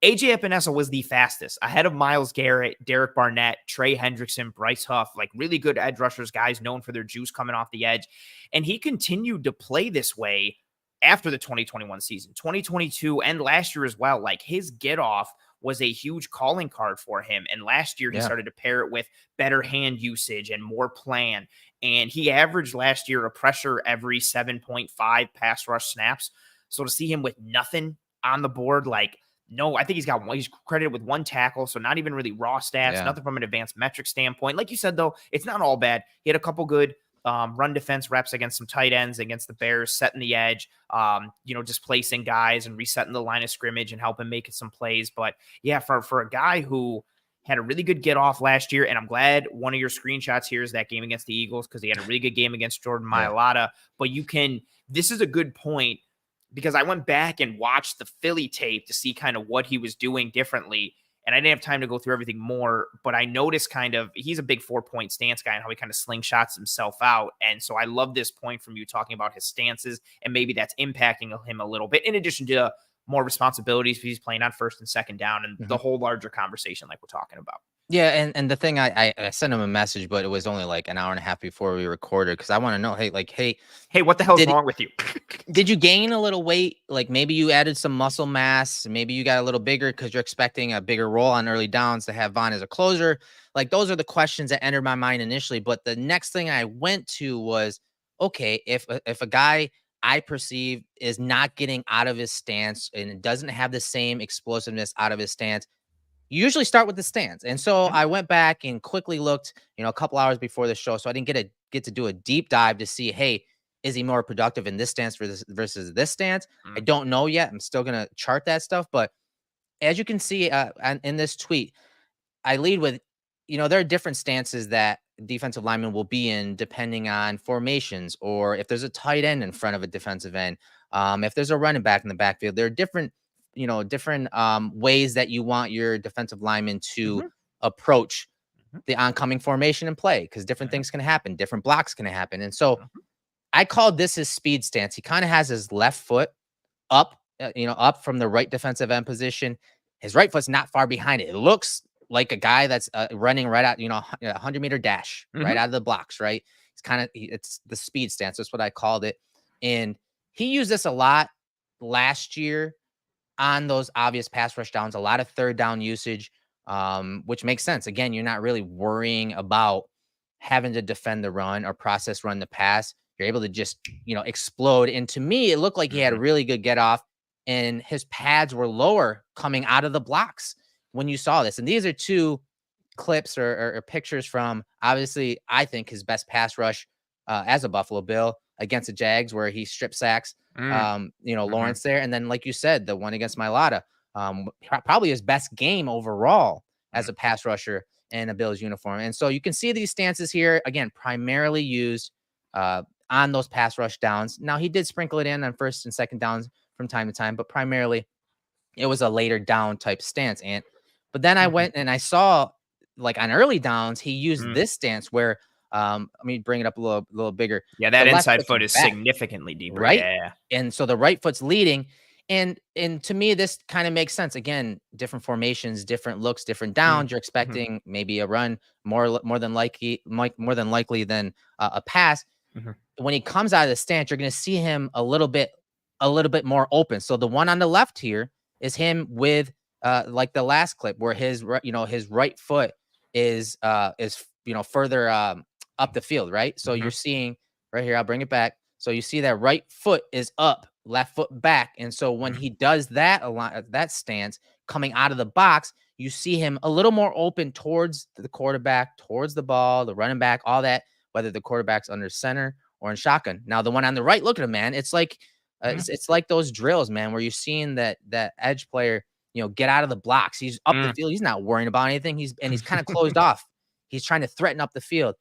AJ Epenesa was the fastest, ahead of Myles Garrett, Derek Barnett, Trey Hendrickson, Bryce Huff, like really good edge rushers, guys known for their juice coming off the edge. And he continued to play this way after the 2021 season, 2022, and last year as well. Like, his get off was a huge calling card for him. And last year he started to pair it with better hand usage and more plan. And he averaged last year a pressure every 7.5 pass rush snaps. So to see him with nothing on the board, like, no, I think he's credited with 1 tackle, so not even really raw stats, nothing from an advanced metric standpoint. Like you said, though, it's not all bad. He had a couple good run defense reps against some tight ends against the Bears, setting the edge, displacing guys and resetting the line of scrimmage and helping make some plays. But yeah, for a guy who had a really good get off last year, and I'm glad one of your screenshots here is that game against the Eagles, because he had a really good game against Jordan Mailata. But this is a good point, because I went back and watched the Philly tape to see kind of what he was doing differently. And I didn't have time to go through everything more, but I noticed he's a big 4-point stance guy and how he kind of slingshots himself out. And so I love this point from you talking about his stances, and maybe that's impacting him a little bit, in addition to more responsibilities because he's playing on first and second down and the whole larger conversation like we're talking about. Yeah, and the thing I sent him a message, but it was only like an hour and a half before we recorded because I want to know, Hey, what the hell's did wrong with you? did you gain a little weight? Like maybe you added some muscle mass, maybe you got a little bigger because you're expecting a bigger role on early downs to have Vaughn as a closer. Like those are the questions that entered my mind initially. But the next thing I went to was, okay, if a guy I perceive is not getting out of his stance and doesn't have the same explosiveness out of his stance, you usually start with the stance. And so Mhm, I went back and quickly looked, a couple hours before the show. So I didn't get to do a deep dive to see, hey, is he more productive in this stance versus this stance? I mm, don't know yet. I'm still gonna chart that stuff. But as you can see in this tweet, I lead with, there are different stances that defensive linemen will be in depending on formations or if there's a tight end in front of a defensive end. If there's a running back in the backfield, there are different ways that you want your defensive lineman to mhm, approach mhm, the oncoming formation and play because different mhm, things can happen, different blocks can happen. And so mhm, I called this his speed stance. He kind of has his left foot up, up from the right defensive end position. His right foot's not far behind it. It looks like a guy that's running right out, a 100-meter dash right mhm, out of the blocks, right? It's the speed stance. That's what I called it. And he used this a lot last year on those obvious pass rush downs, a lot of third down usage, which makes sense. Again, you're not really worrying about having to defend the run or process run the pass. You're able to just, explode. And to me, it looked like he had a mhm, really good get off and his pads were lower coming out of the blocks when you saw this. And these are two clips or pictures from obviously, I think his best pass rush as a Buffalo Bill against the Jags, where he strip sacks, mm, mhm, Lawrence there. And then, like you said, the one against Mailata, probably his best game overall as mm, a pass rusher in a Bills uniform. And so you can see these stances here, again, primarily used on those pass rush downs. Now, he did sprinkle it in on first and second downs from time to time, but primarily it was a later down type stance. And but then I mhm, went and I saw like on early downs, he used mm. this stance where let me bring it up a little bigger. Yeah, The that left inside foot's foot is back, significantly deeper. right? Yeah. And so the right foot's leading. And to me, this kind of makes sense. Again, different formations, different looks, different Mm, downs. You're mhm, expecting maybe a run more than likely than a pass. mhm, When he comes out of the stance, you're going to see him a little bit more open. So the one on the left here is him with like the last clip where his right foot is further up the field, right? So you're mhm, seeing right here, I'll bring it back. So you see that right foot is up, left foot back. And so when mhm, he does that stance coming out of the box, you see him a little more open towards the quarterback, towards the ball, the running back, all that, whether the quarterback's under center or in shotgun. Now the one on the right, look at him, man. It's like mhm, it's like those drills, man, where you're seeing that edge player, get out of the blocks. He's up the mm. field. He's not worrying about anything. He's kind of closed off. He's trying to threaten up the field.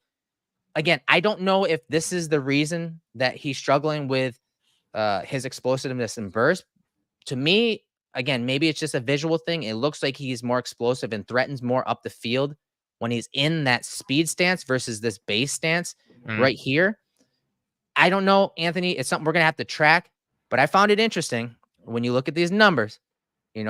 Again, I don't know if this is the reason that he's struggling with his explosiveness and burst. To me, again, maybe it's just a visual thing. It looks like he's more explosive and threatens more up the field when he's in that speed stance versus this base stance Mm, right here. I don't know, Anthony. It's something we're gonna have to track, but I found it interesting when you look at these numbers. In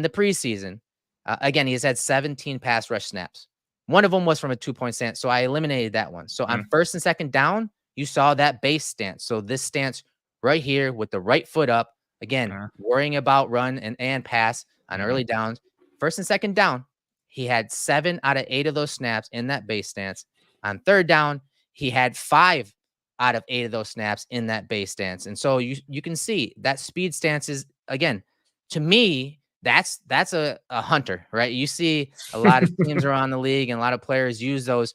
the preseason, again, he's had 17 pass rush snaps. One of them was from a 2-point stance, so I eliminated that one. So on mm, first and second down, you saw that base stance. So this stance right here with the right foot up, again, mm, worrying about run and pass on mhm, early downs. First and second down, he had 7 out of 8 of those snaps in that base stance. On third down, he had 5 out of 8 of those snaps in that base stance. And so you can see that speed stance is, again, to me, that's a hunter, right? You see a lot of teams around the league and a lot of players use those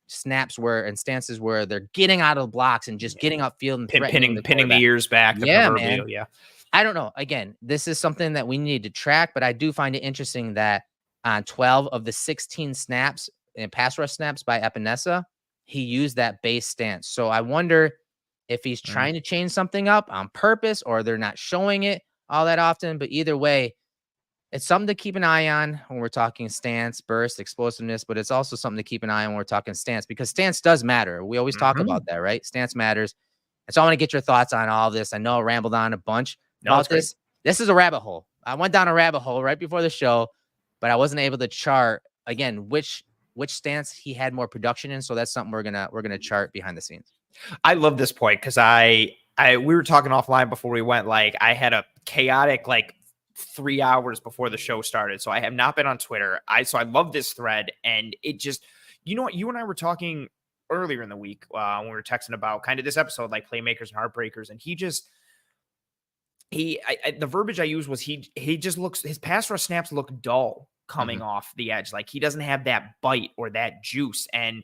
snaps where and stances where they're getting out of the blocks and just getting upfield and threatening the pinning the quarterback. ears back, the Yeah, man. proverbial. Yeah. I don't know. Again, this is something that we need to track, but I do find it interesting that on 12 of the 16 snaps and pass rush snaps by Epenesa, he used that base stance. So I wonder if he's Mm, trying to change something up on purpose or they're not showing it all that often. But either way, it's something to keep an eye on when we're talking stance, burst, explosiveness, but it's also something to keep an eye on when we're talking stance because stance does matter. We always talk about mhm. that, right? Stance matters. And so I want to get your thoughts on all this. I know I rambled on a bunch No, it's about great. this. This is a rabbit hole. I went down a rabbit hole right before the show. but I wasn't able to chart again which stance he had more production in. So that's something we're gonna chart behind the scenes. I love this point because we were talking offline before we went. Like, I had a chaotic 3 hours before the show started, so I have not been on Twitter. So I love this thread, and it just, you know what, you and I were talking earlier in the week when we were texting about kind of this episode, like Playmakers and Heartbreakers, and the verbiage I used was he just looks, his pass rush snaps look dull coming off the edge. Like, he doesn't have that bite or that juice. And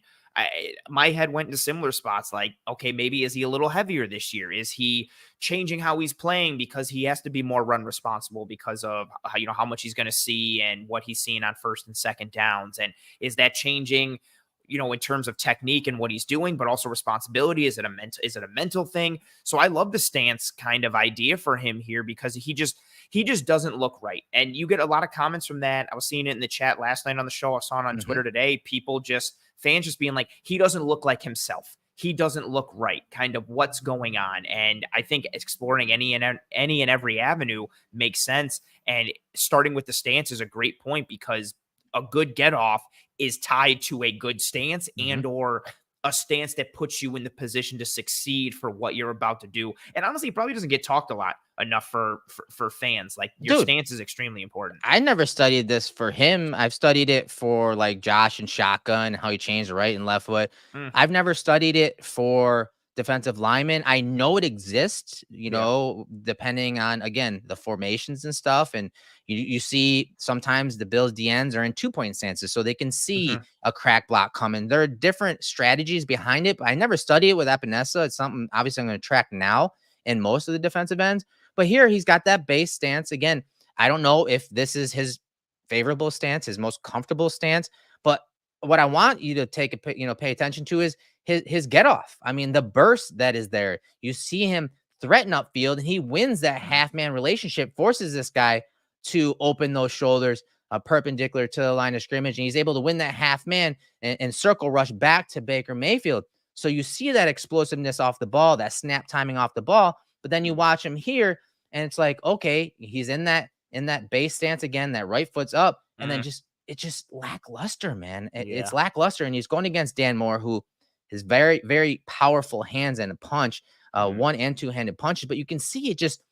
my head went into similar spots. Like, okay, maybe is he a little heavier this year? Is he changing how he's playing because he has to be more run responsible because of how much he's going to see and what he's seeing on first and second downs? And is that changing, in terms of technique and what he's doing, but also responsibility? Is it a mental thing? So I love the stance kind of idea for him here because he just doesn't look right. And you get a lot of comments from that. I was seeing it in the chat last night on the show. I saw it on Twitter today. Fans just being like, he doesn't look like himself. He doesn't look right. Kind of what's going on. And I think exploring any and every avenue makes sense. And starting with the stance is a great point because a good get off is tied to a good stance and or a stance that puts you in the position to succeed for what you're about to do. And honestly, it probably doesn't get talked enough for fans. Like, your stance is extremely important. I never studied this for him. I've studied it for like Josh and shotgun, how he changed the right and left foot. I've never studied it for defensive linemen. I know it exists, depending on, again, the formations and stuff. And you see sometimes the Bills DNs are in 2-point stances so they can see a crack block coming. There are different strategies behind it, but I never studied it with Epenesa. It's something obviously I'm going to track now in most of the defensive ends. But here he's got that base stance. Again, I don't know if this is his favorable stance, his most comfortable stance, but what I want you to pay attention to is his get off. I mean, the burst that is there. You see him threaten upfield, and he wins that half man relationship, forces this guy to open those shoulders perpendicular to the line of scrimmage, and he's able to win that half man and circle rush back to Baker Mayfield. So you see that explosiveness off the ball, that snap timing off the ball, but then you watch him here, and it's like, okay, he's in that base stance again, that right foot's up, and then it's just lackluster, man. It's lackluster, and he's going against Dan Moore, who is very, very powerful hands and a punch, one and two-handed punches, but you can see it just,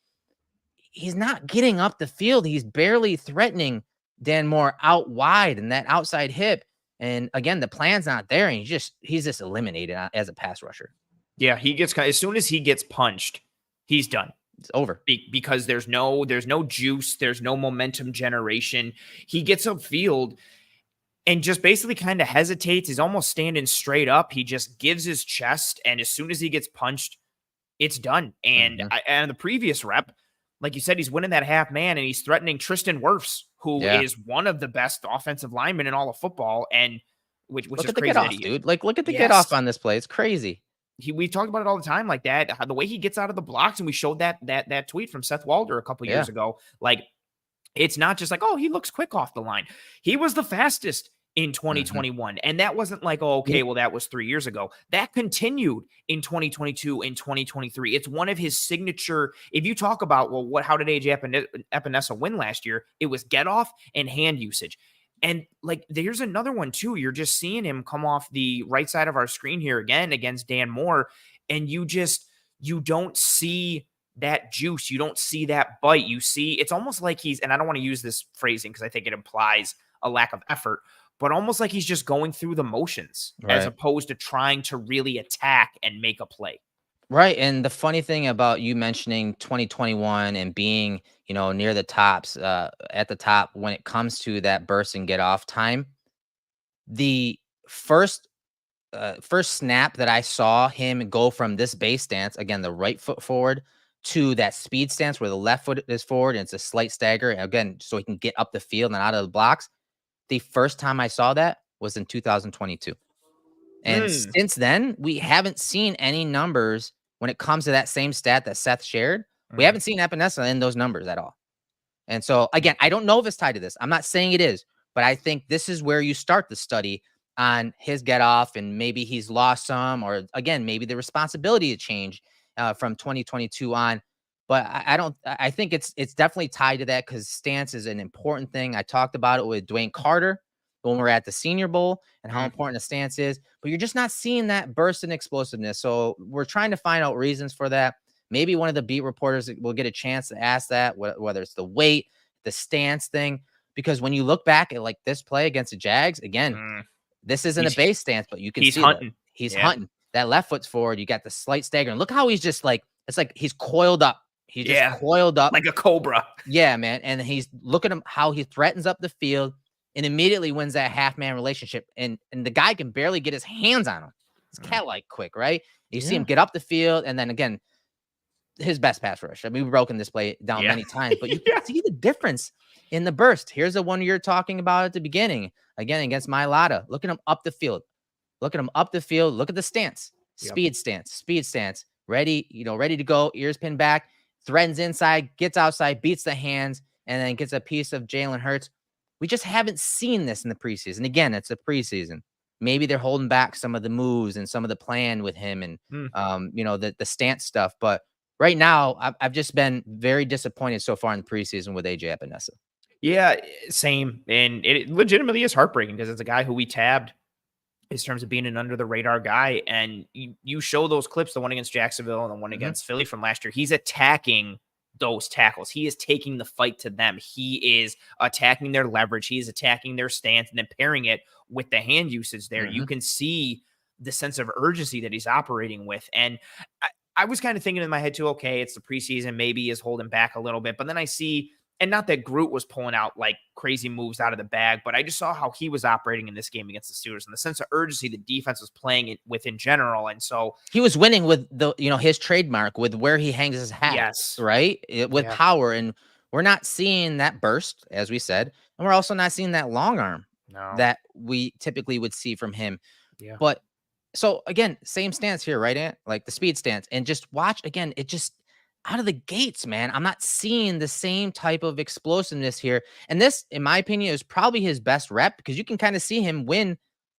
he's not getting up the field. He's barely threatening Dan Moore out wide and that outside hip. And again, the plan's not there, and he's just eliminated as a pass rusher. Yeah, as soon as he gets punched, he's done. It's over because there's no juice, there's no momentum generation. He gets upfield and just basically kind of hesitates. He's almost standing straight up. He just gives his chest, and as soon as he gets punched, it's done. And and the previous rep, like you said, he's winning that half man, and he's threatening Tristan Wirfs, who is one of the best offensive linemen in all of football. And which look is at the crazy, get off, dude. Like, look at the get off on this play. It's crazy. We talked about it all the time, like that, the way he gets out of the blocks, and we showed that tweet from Seth Walder a couple years ago. Like, it's not just like, oh, he looks quick off the line. He was the fastest in 2021. And that wasn't like, oh, okay, well, that was 3 years ago. That continued in 2022 and 2023. It's one of his signature. If you talk about, well, how did AJ Epenesa win last year? It was get off and hand usage. And like, there's another one too. You're just seeing him come off the right side of our screen here again against Dan Moore. And you don't see that juice. You don't see that bite. You see, it's almost like and I don't want to use this phrasing because I think it implies a lack of effort, but almost like he's just going through the motions as opposed to trying to really attack and make a play. Right. And the funny thing about you mentioning 2021 and being, near the tops, at the top when it comes to that burst and get off time, the first snap that I saw him go from this base stance, again, the right foot forward, to that speed stance where the left foot is forward and it's a slight stagger, again, so he can get up the field and out of the blocks. The first time I saw that was in 2022. And since then, we haven't seen any numbers when it comes to that same stat that Seth shared. We haven't seen Epenesa in those numbers at all. And so, again, I don't know if it's tied to this. I'm not saying it is, but I think this is where you start the study on his get off, and maybe he's lost some, or again, maybe the responsibility to change from 2022 on. But I think it's definitely tied to that because stance is an important thing. I talked about it with Dwayne Carter when we're at the Senior Bowl and how important the stance is, but you're just not seeing that burst in explosiveness. So we're trying to find out reasons for that. Maybe one of the beat reporters will get a chance to ask that, whether it's the weight, the stance thing, because when you look back at like this play against the Jags, again, this isn't a base stance, but you can see hunting. He's hunting. That left foot's forward. You got the slight stagger. And look how he's just like, it's like he's coiled up. He's just coiled up. Like a cobra. Yeah, man. And he's look at him, how he threatens up the field and immediately wins that half-man relationship. And the guy can barely get his hands on him. It's cat-like quick, right? You see him get up the field, and then again, his best pass rush. I mean, we've broken this play down many times, but you can see the difference in the burst. Here's the one you're talking about at the beginning. Again, against Mailata. Look at him up the field. Look at him up the field. Look at the stance. Speed stance. Ready, ready to go. Ears pinned back. Threatens inside, gets outside, beats the hands, and then gets a piece of Jalen Hurts. We just haven't seen this in the preseason. Again, it's a preseason. Maybe they're holding back some of the moves and some of the plan with him and, the stance stuff. But right now, I've just been very disappointed so far in the preseason with AJ Epenesa. Yeah, same. And it legitimately is heartbreaking because it's a guy who we tabbed in terms of being an under the radar guy. And you show those clips, the one against Jacksonville and the one against Philly from last year. He's attacking those tackles. He is taking the fight to them. He is attacking their leverage. He is attacking their stance and then pairing it with the hand usage there. You can see the sense of urgency that he's operating with. And I was kind of thinking in my head too, okay, it's the preseason. Maybe he is holding back a little bit, but then I see, and not that Groot was pulling out like crazy moves out of the bag, but I just saw how he was operating in this game against the Steelers and the sense of urgency the defense was playing it with in general. And so he was winning with his trademark with where he hangs his hat, right? With power. And we're not seeing that burst, as we said. And we're also not seeing that long arm that we typically would see from him. Yeah. But so again, same stance here, right, Ant? Like the speed stance. And just watch again, it just out of the gates, man. I'm not seeing the same type of explosiveness here. And this, in my opinion, is probably his best rep because you can kind of see him win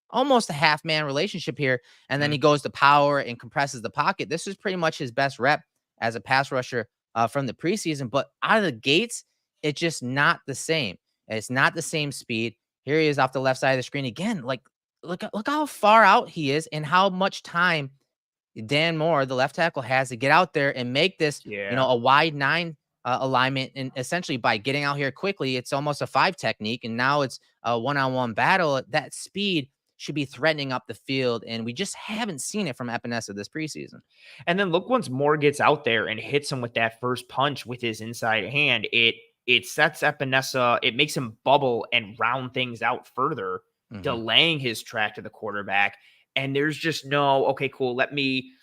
almost a half-man relationship here. And then he goes to power and compresses the pocket. This is pretty much his best rep as a pass rusher from the preseason. But out of the gates, it's just not the same. It's not the same speed. Here he is off the left side of the screen again. Like, look how far out he is and how much time Dan Moore, the left tackle, has to get out there and make this, a wide 9 alignment. And essentially by getting out here quickly, it's almost a 5 technique. And now it's a one-on-one battle. That speed should be threatening up the field. And we just haven't seen it from Epenesa this preseason. And then look, once Moore gets out there and hits him with that first punch with his inside hand, it sets Epenesa, it makes him bubble and round things out further, delaying his track to the quarterback. And there's just no, okay, cool. Let me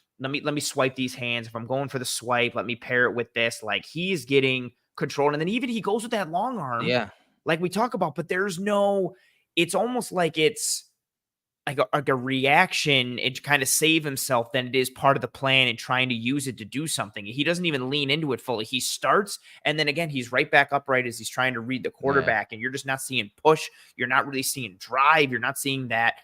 swipe these hands. If I'm going for the swipe, let me pair it with this. Like he's getting controlled. And then even he goes with that long arm. Yeah. Like we talk about, but there's no, it's almost like it's like a reaction and to kind of save himself than it is part of the plan and trying to use it to do something. He doesn't even lean into it fully. He starts and then again, he's right back upright as he's trying to read the quarterback and you're just not seeing push. You're not really seeing drive. You're not seeing that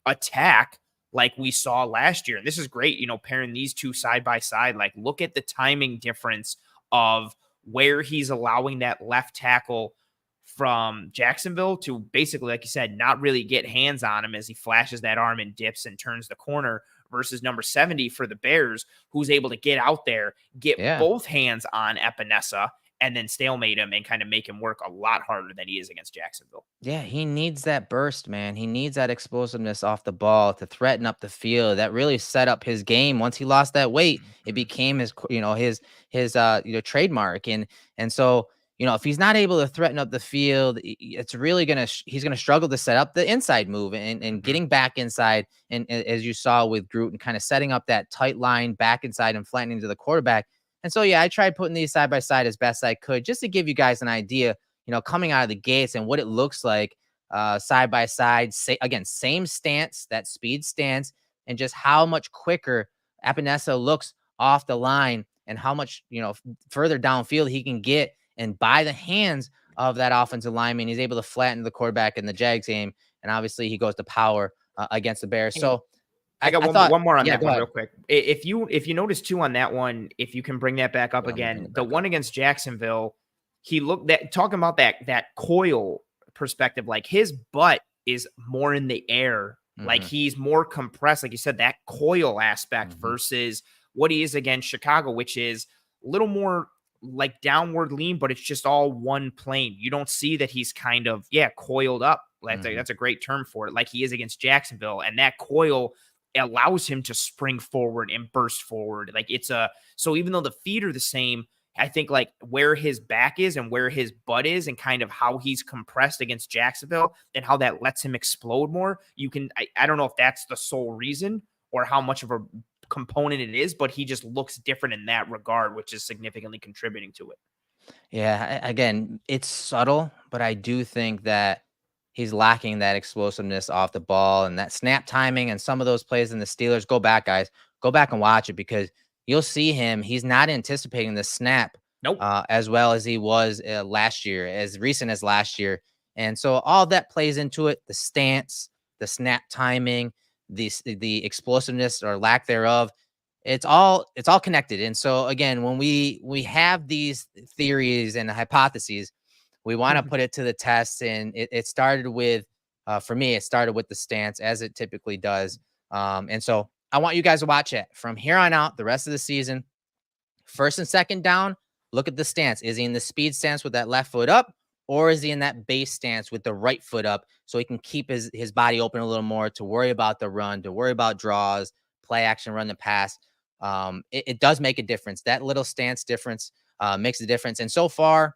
attack like we saw last year. And this is great, pairing these two side by side. Like look at the timing difference of where he's allowing that left tackle from Jacksonville to basically, like you said, not really get hands on him as he flashes that arm and dips and turns the corner versus number 70 for the Bears, who's able to get out there, get both hands on Epenesa and then stalemate him and kind of make him work a lot harder than he is against Jacksonville. Yeah, he needs that burst, man. He needs that explosiveness off the ball to threaten up the field. That really set up his game. Once he lost that weight, it became his trademark. And so, if he's not able to threaten up the field, it's really he's gonna struggle to set up the inside move and getting back inside. And as you saw with Groot and kind of setting up that tight line back inside and flattening to the quarterback. And so, I tried putting these side by side as best I could just to give you guys an idea, coming out of the gates and what it looks like side by side. Same stance, that speed stance, and just how much quicker Epenesa looks off the line and how much, further downfield he can get. And by the hands of that offensive lineman, he's able to flatten the quarterback in the Jags game. And obviously he goes to power against the Bears. So I got I one, thought, one more on yeah, that go one ahead. real quick. If you notice too on that one, if you can bring that back up Yeah, I'm gonna bring again, it the back one up. against Jacksonville, he looked that talking about that coil perspective, like his butt is more in the air, like Mhm, he's more compressed, like you said, that coil aspect mhm. versus what he is against Chicago, which is a little more like downward lean, but it's just all one plane. You don't see that he's kind of coiled up. That's a great term for it, like he is against Jacksonville, and that coil allows him to spring forward and burst forward. Like so even though the feet are the same, I think like where his back is and where his butt is and kind of how he's compressed against Jacksonville and how that lets him explode more. I don't know if that's the sole reason or how much of a component it is, but he just looks different in that regard, which is significantly contributing to it. Yeah, again, it's subtle, but I do think that he's lacking that explosiveness off the ball and that snap timing and some of those plays in the Steelers. Go back, guys. Go back and watch it because you'll see him. He's not anticipating the snap Nope. as well as he was last year, as recent as last year. And so all that plays into it, the stance, the snap timing, the explosiveness or lack thereof. It's all connected. And so again, when we have these theories and hypotheses, we want to put it to the test. And it started with for me, it started with the stance, as it typically does. And so I want you guys to watch it from here on out the rest of the season. First and second down, look at the stance. Is he in the speed stance with that left foot up, or is he in that base stance with the right foot up so he can keep his body open a little more to worry about the run, to worry about draws, play action, run the pass? It does make a difference. That little stance difference makes a difference. And so far,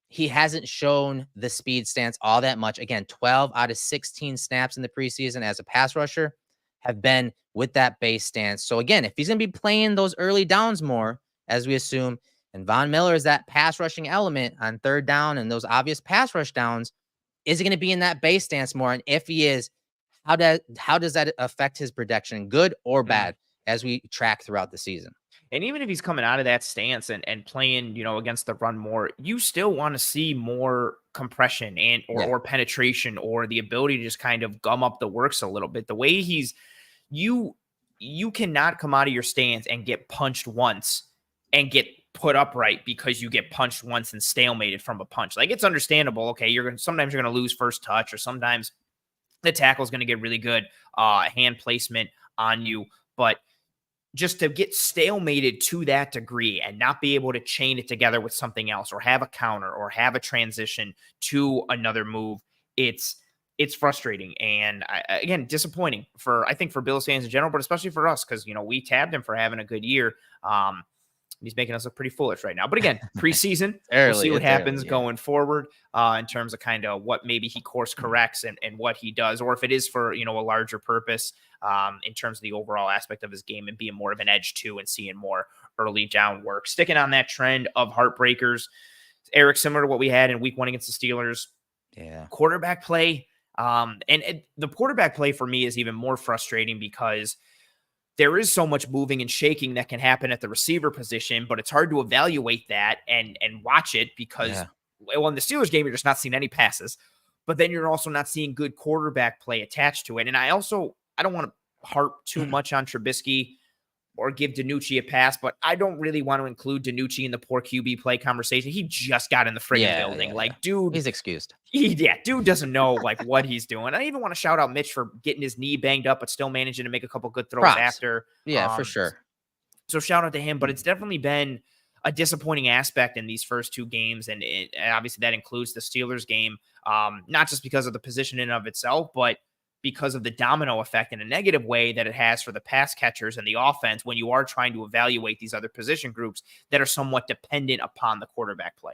he hasn't shown the speed stance all that much. Again, 12 out of 16 snaps in the preseason as a pass rusher have been with that base stance. So again, if he's going to be playing those early downs more, as we assume, and Von Miller is that pass rushing element on third down and those obvious pass rush downs, is he going to be in that base stance more? And if he is, how does that affect his production, good or bad, as we track throughout the season? And even if he's coming out of that stance and playing, against the run more, you still want to see more compression and Yeah. or penetration or the ability to just kind of gum up the works a little bit. The way you you cannot come out of your stance and get punched once and get put upright because you get punched once and stalemated from a punch. Like it's understandable. Okay, sometimes you're gonna lose first touch, or sometimes the tackle is going to get really good hand placement on you, but just to get stalemated to that degree and not be able to chain it together with something else or have a counter or have a transition to another move, it's frustrating and again disappointing I think for Bills fans in general, but especially for us because we tabbed him for having a good year. He's making us look pretty foolish right now. But again, preseason, we'll see what happens going forward in terms of kind of what maybe he course corrects and what he does, or if it is for, a larger purpose in terms of the overall aspect of his game and being more of an edge too and seeing more early down work. Sticking on that trend of heartbreakers, Erik, similar to what we had in week 1 against the Steelers. Yeah. Quarterback play. The quarterback play for me is even more frustrating because there is so much moving and shaking that can happen at the receiver position, but it's hard to evaluate that and watch it because, well, in the Steelers game, you're just not seeing any passes, but then you're also not seeing good quarterback play attached to it. And I don't want to harp too much on Trubisky or give DiNucci a pass, but I don't really want to include DiNucci in the poor QB play conversation. He just got in the friggin' building. Dude, he's excused. Dude doesn't know what he's doing. I even want to shout out Mitch for getting his knee banged up, but still managing to make a couple good throws after. Yeah, for sure. So shout out to him, but it's definitely been a disappointing aspect in these first 2 games. And obviously that includes the Steelers game, not just because of the position in and of itself, but because of the domino effect in a negative way that it has for the pass catchers and the offense when you are trying to evaluate these other position groups that are somewhat dependent upon the quarterback play.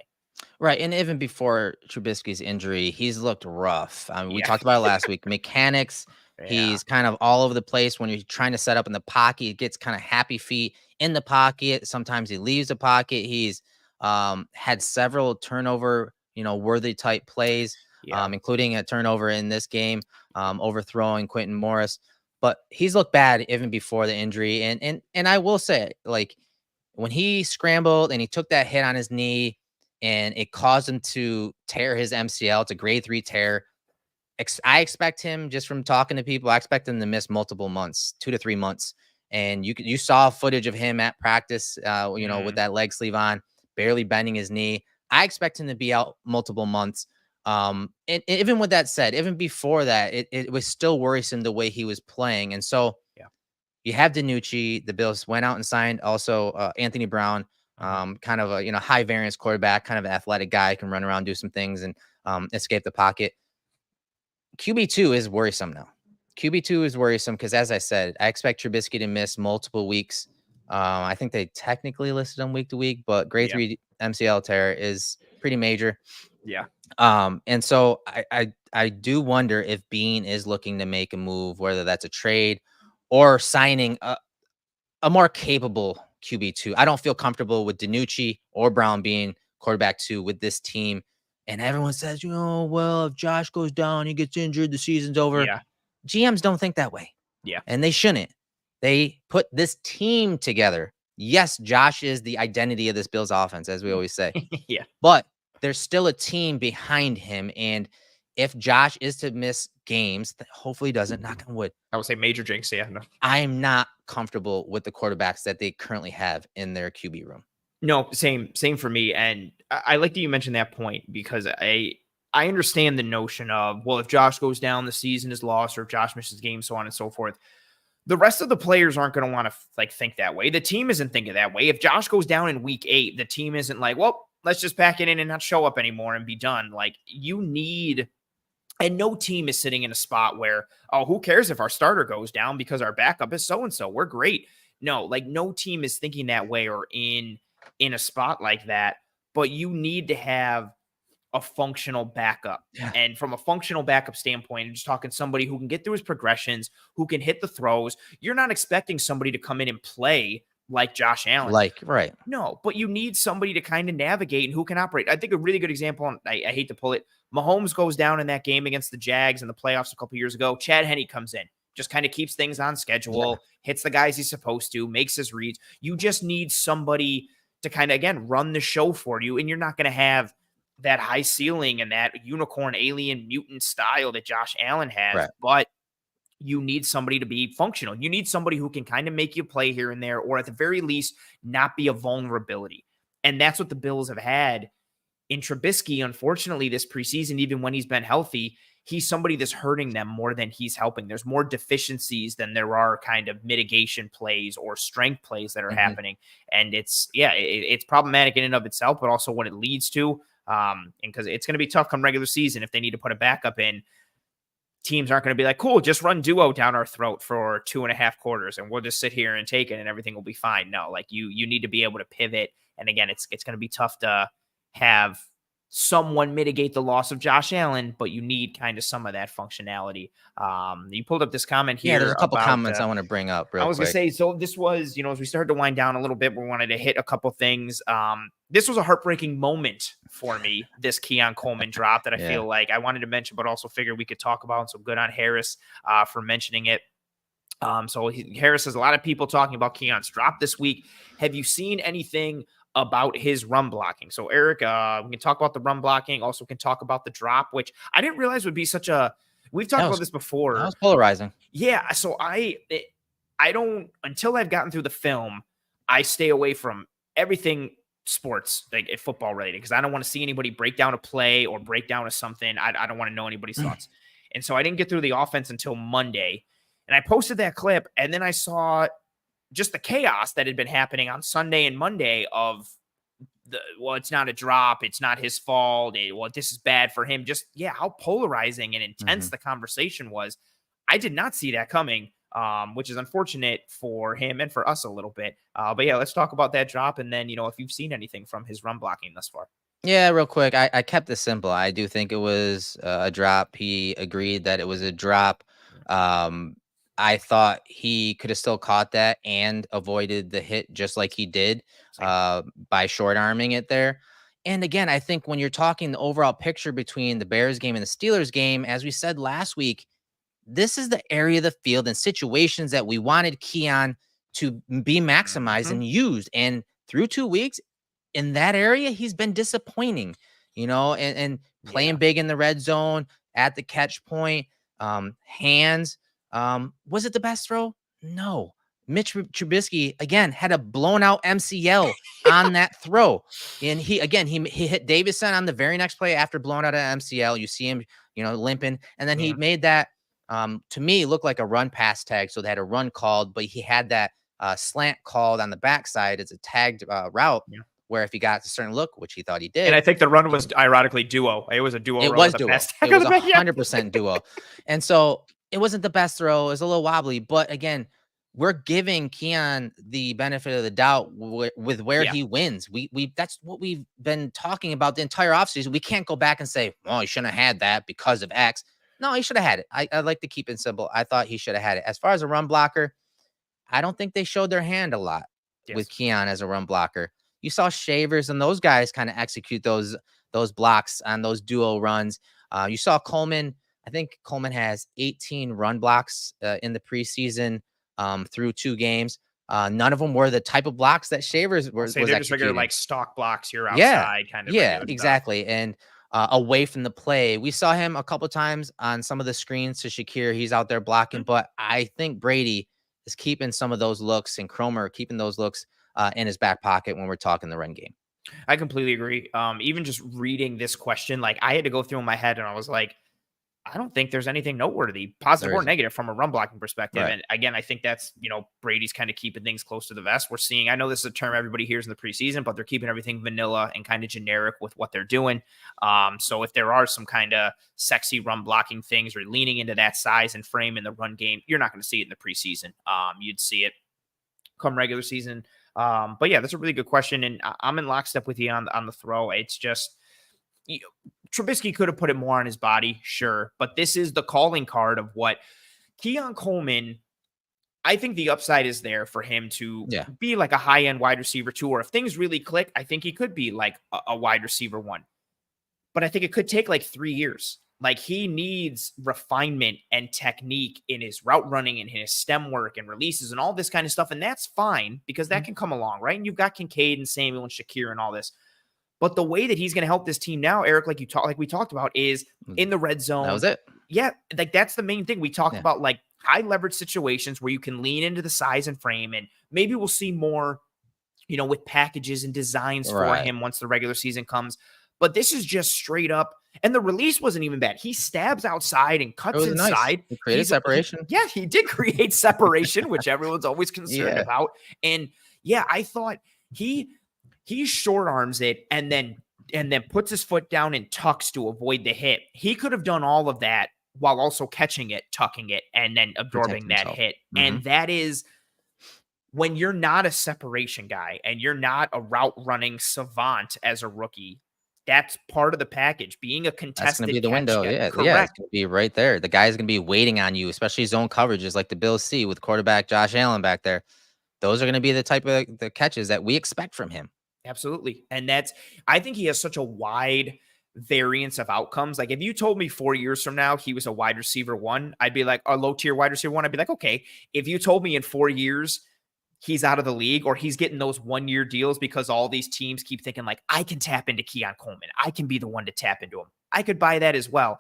Right. And even before Trubisky's injury, he's looked rough. We talked about it last week. Mechanics, he's kind of all over the place when you're trying to set up in the pocket. He gets kind of happy feet in the pocket. Sometimes he leaves the pocket. He's had several turnover, worthy type plays, including a turnover in this game, overthrowing Quentin Morris. But he's looked bad even before the injury. And I will say, like, when he scrambled and he took that hit on his knee, and it caused him to tear his MCL. It's a grade 3 tear. I expect him, just from talking to people, I expect him to miss multiple months, 2 to 3 months. And you saw footage of him at practice, with that leg sleeve on, barely bending his knee. I expect him to be out multiple months. And even with that said, even before that, it was still worrisome the way he was playing. And so Yeah. you have Danucci. The Bills went out and signed also Anthony Brown, kind of a high variance quarterback, kind of an athletic guy, can run around, do some things, and escape the pocket. QB2 is worrisome now. QB2 is worrisome because, as I said, I expect Trubisky to miss multiple weeks. I think they technically listed him week to week, but grade 3 MCL tear is pretty major. Yeah. And so I do wonder if Bean is looking to make a move, whether that's a trade or signing a more capable QB2. I don't feel comfortable with Danucci or Brown being quarterback 2 with this team. And everyone says, well, if Josh goes down, he gets injured, the season's over. Yeah. GMs don't think that way. Yeah. And they shouldn't. They put this team together. Yes, Josh is the identity of this Bills offense, as we always say. Yeah. But there's still a team behind him. And if Josh is to miss games, hopefully he doesn't, knock on wood. I would say major jinx. Yeah. No. I'm not comfortable with the quarterbacks that they currently have in their QB room. No, same for me. And I like that you mentioned that point, because I understand the notion of, well, if Josh goes down, the season is lost, or if Josh misses games, so on and so forth. The rest of the players aren't going to want to think that way. The team isn't thinking that way. If Josh goes down in week 8, the team isn't like, well, let's just pack it in and not show up anymore and be done. Like, you need, and no team is sitting in a spot where, oh, who cares if our starter goes down because our backup is so-and-so. We're great. No, like, no team is thinking that way or in a spot like that, but you need to have a functional backup. Yeah. And from a functional backup standpoint, I'm just talking somebody who can get through his progressions, who can hit the throws. You're not expecting somebody to come in and play like Josh Allen. Right. No, but you need somebody to kind of navigate and who can operate. I think a really good example, and I hate to pull it, Mahomes goes down in that game against the Jags in the playoffs a couple years ago. Chad Henne comes in, just kind of keeps things on schedule, hits the guys he's supposed to, makes his reads. You just need somebody to kind of, again, run the show for you. And you're not going to have that high ceiling and that unicorn, alien, mutant style that Josh Allen has, right. But you need somebody to be functional. You need somebody who can kind of make you play here and there, or at the very least, not be a vulnerability. And that's what the Bills have had in Trubisky. Unfortunately, this preseason, even when he's been healthy, he's somebody that's hurting them more than he's helping. There's more deficiencies than there are kind of mitigation plays or strength plays that are happening. And it's problematic in and of itself, but also what it leads to. And because it's going to be tough come regular season, if they need to put a backup in, teams aren't going to be like, cool, just run duo down our throat for 2.5 quarters and we'll just sit here and take it and everything will be fine. No, like you need to be able to pivot. And again, it's going to be tough to have someone mitigate the loss of Josh Allen, but you need kind of some of that functionality. You pulled up this comment here. Yeah, there's a couple comments I want to bring up real quick. I was going to say, so this was, as we started to wind down a little bit, we wanted to hit a couple things. This was a heartbreaking moment for me, this Keon Coleman drop that I feel like I wanted to mention, but also figured we could talk about. So good on Harris for mentioning it. So Harris has a lot of people talking about Keon's drop this week. Have you seen anything about his run blocking? So Erik, we can talk about the run blocking. Also can talk about the drop, which I didn't realize would be such a, we've talked about this before. That was polarizing. Yeah. So I don't, until I've gotten through the film, I stay away from everything sports, like football related, because I don't want to see anybody break down a play or break down a something. I don't want to know anybody's thoughts. And so I didn't get through the offense until Monday. And I posted that clip, and then I saw just the chaos that had been happening on Sunday and Monday of it's not a drop. It's not his fault. This is bad for him. Just, how polarizing and intense the conversation was. I did not see that coming, which is unfortunate for him and for us a little bit. But let's talk about that drop. And then, if you've seen anything from his run blocking thus far. Yeah, real quick. I kept this simple. I do think it was a drop. He agreed that it was a drop. I thought he could have still caught that and avoided the hit just like he did by short arming it there. And again, I think when you're talking the overall picture between the Bears game and the Steelers game, as we said last week, this is the area of the field and situations that we wanted Keon to be maximized and used. And through 2 weeks in that area, he's been disappointing, and playing big in the red zone, at the catch point, hands. Was it the best throw? No. Mitch Trubisky, again, had a blown out MCL on that throw. And he hit Davison on the very next play after blowing out an MCL. You see him, limping. And then he made that, to me, look like a run pass tag. So they had a run called, but he had that slant called on the backside as a tagged route. Yeah. Where if he got a certain look, which he thought he did. And I think the run was ironically duo. It was a duo. It was duo. It was 100% duo. And so it wasn't the best throw. It was a little wobbly. But again, we're giving Keon the benefit of the doubt with where he wins. We that's what we've been talking about the entire offseason. We can't go back and say, well, he shouldn't have had that because of X. No, he should have had it. I like to keep it simple. I thought he should have had it. As far as a run blocker, I don't think they showed their hand a lot with Keon as a run blocker. You saw Shavers and those guys kind of execute those blocks on those duo runs. You saw Coleman. I think Coleman has 18 run blocks in the preseason through 2 games. None of them were the type of blocks that Shavers was they're just regular like stock blocks. You're outside kind of. Yeah, exactly. And away from the play, we saw him a couple times on some of the screens to Shakir. He's out there blocking, but I think Brady is keeping some of those looks and Cromer keeping those looks in his back pocket when we're talking the run game. I completely agree. Even just reading this question, like I had to go through in my head and I was like, I don't think there's anything noteworthy, positive or negative from a run blocking perspective. Right. And again, I think that's, Brady's kind of keeping things close to the vest. We're seeing, I know this is a term everybody hears in the preseason, but they're keeping everything vanilla and kind of generic with what they're doing. So if there are some kind of sexy run blocking things or leaning into that size and frame in the run game, you're not going to see it in the preseason. You'd see it come regular season. But yeah, that's a really good question. And I'm in lockstep with you on the throw. It's just, Trubisky could have put it more on his body, sure. But this is the calling card of what Keon Coleman, I think the upside is there for him to be like a high-end wide receiver too. Or if things really click, I think he could be like a wide receiver 1. But I think it could take like 3 years. Like he needs refinement and technique in his route running and his stem work and releases and all this kind of stuff. And that's fine because that can come along, right? And you've got Kincaid and Samuel and Shakir and all this. But the way that he's going to help this team now, Erik, like we talked about, is in the red zone. That was it. Yeah, like that's the main thing. We talked about like high leverage situations where you can lean into the size and frame, and maybe we'll see more, with packages and designs for him once the regular season comes. But this is just straight up, and the release wasn't even bad. He stabs outside and cuts inside. Nice. He created separation. He did create separation, which everyone's always concerned about. And I thought he short arms it and then puts his foot down and tucks to avoid the hit. He could have done all of that while also catching it, tucking it, and then absorbing that hit. And that is when you're not a separation guy and you're not a route running savant as a rookie. That's part of the package. Being a contested, that's going to be the window. Correct. Yeah, it's going to be right there. The guy's going to be waiting on you, especially zone coverages like the Bills see with quarterback Josh Allen back there. Those are going to be the type of the catches that we expect from him. Absolutely. And I think he has such a wide variance of outcomes. Like if you told me 4 years from now he was a wide receiver 1, I'd be like, a low tier wide receiver 1, I'd be like, okay. If you told me in 4 years he's out of the league or he's getting those 1-year deals because all these teams keep thinking like, I can tap into Keon Coleman, I can be the one to tap into him, I could buy that as well.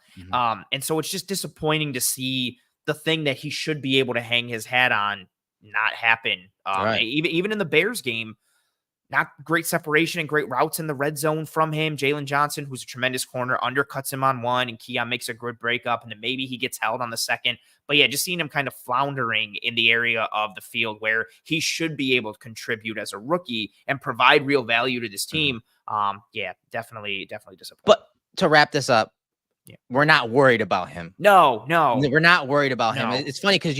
And so it's just disappointing to see the thing that he should be able to hang his hat on not happen. Even in the Bears game, not great separation and great routes in the red zone from him. Jalen Johnson, who's a tremendous corner, undercuts him on one, and Keon makes a good breakup, and then maybe he gets held on the second. But yeah, just seeing him kind of floundering in the area of the field where he should be able to contribute as a rookie and provide real value to this team. Definitely disappointing. But to wrap this up, we're not worried about him. No. We're not worried about him. It's funny because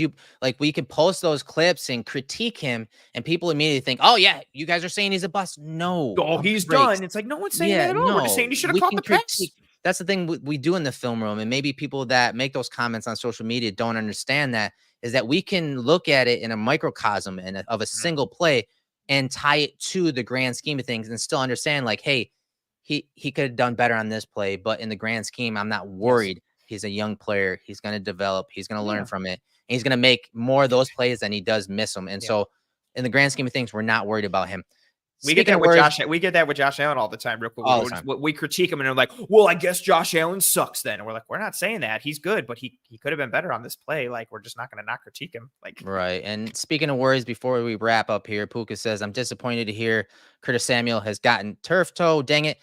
we could post those clips and critique him and people immediately think, oh yeah, you guys are saying he's a bust. No. Oh, he's done. It's like, no one's saying that at all. We're just saying he should have caught the pass. That's the thing we do in the film room. And maybe people that make those comments on social media don't understand that, is that we can look at it in a microcosm of a single play and tie it to the grand scheme of things and still understand like, hey, he could have done better on this play, but in the grand scheme, I'm not worried. He's a young player. He's going to develop. He's going to learn from it. And he's going to make more of those plays than he does miss them. And so in the grand scheme of things, we're not worried about him. We get that with Josh. We get that with Josh Allen all the time. Real quick, all the time. We critique him and they're like, "Well, I guess Josh Allen sucks." Then and we're like, "We're not saying that. He's good, but he could have been better on this play. Like, we're just not going to not critique him." Like, right. And speaking of worries, before we wrap up here, Puka says, "I'm disappointed to hear Curtis Samuel has gotten turf toe. Dang it."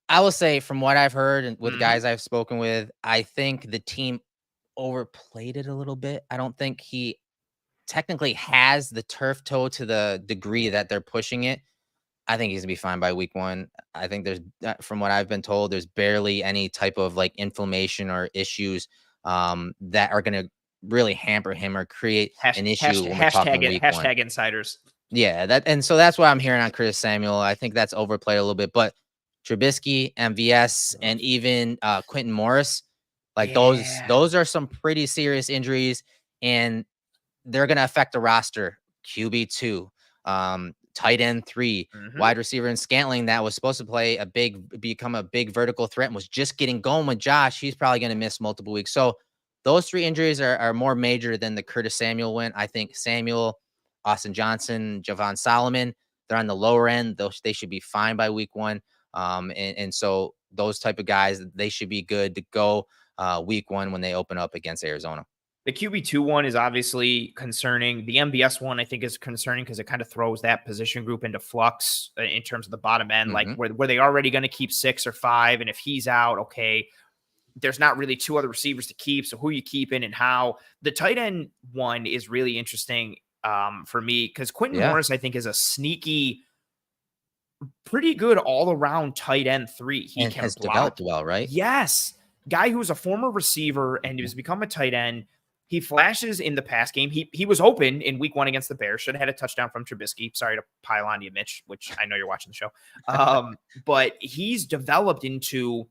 I will say, from what I've heard and with guys I've spoken with, I think the team overplayed it a little bit. I don't think he technically has the turf toe to the degree that they're pushing it. I think he's gonna be fine by week 1. I think there's, from what I've been told, there's barely any type of like inflammation or issues that are gonna really hamper him or create an issue when we're talking week 1. Hashtag insiders. Yeah, and so that's what I'm hearing on Curtis Samuel. I think that's overplayed a little bit, but Trubisky, MVS, and even Quentin Morris, like those are some pretty serious injuries, and they're gonna affect the roster. QB2, tight end 3, wide receiver in Scantling that was supposed to become a big vertical threat and was just getting going with Josh. He's probably going to miss multiple weeks. So those 3 injuries are more major than the Curtis Samuel win. I think Samuel, Austin Johnson, Javon Solomon, they're on the lower end. They should be fine by week 1. And so those type of guys, they should be good to go week 1 when they open up against Arizona. The QB2 one is obviously concerning. The MBS one, I think, is concerning because it kind of throws that position group into flux in terms of the bottom end, like where they already going to keep 6 or 5. And if he's out, okay, there's not really 2 other receivers to keep. So who you keeping and how? The tight end one is really interesting for me because Quentin Morris, I think, is a sneaky, pretty good all-around tight end 3. He and can has block. Developed well, right? Yes. Guy who's a former receiver and he has become a tight end. He flashes in the pass game. He was open in week 1 against the Bears. Should have had a touchdown from Trubisky. Sorry to pile on you, Mitch, which I know you're watching the show. But he's developed into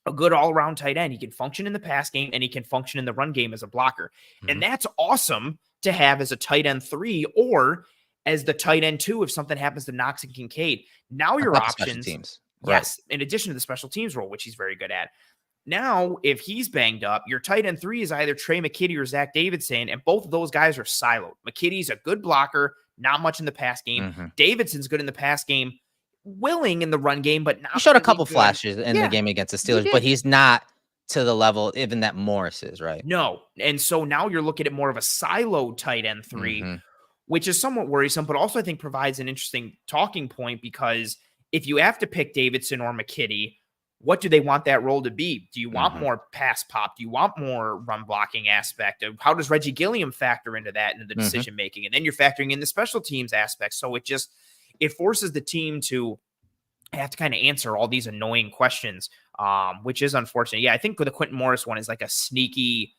a good all-around tight end. He can function in the pass game and he can function in the run game as a blocker. And that's awesome to have as a tight end 3 or as the tight end 2 if something happens to Knox and Kincaid. Now your options. Teams. Yes, in addition to the special teams role, which he's very good at. Now, if he's banged up, your tight end 3 is either Trey McKitty or Zach Davidson, and both of those guys are siloed. McKitty's a good blocker, not much in the pass game. Davidson's good in the pass game, willing in the run game, but not. He showed a couple flashes in the game against the Steelers, but he's not to the level even that Morris is, right? No, and so now you're looking at more of a siloed tight end 3, which is somewhat worrisome, but also I think provides an interesting talking point because if you have to pick Davidson or McKitty, what do they want that role to be? Do you want more pass pop? Do you want more run blocking aspect? How does Reggie Gilliam factor into that, into the decision making? And then you're factoring in the special teams aspect. So it forces the team to have to kind of answer all these annoying questions, which is unfortunate. Yeah, I think the Quentin Morris one is like a sneaky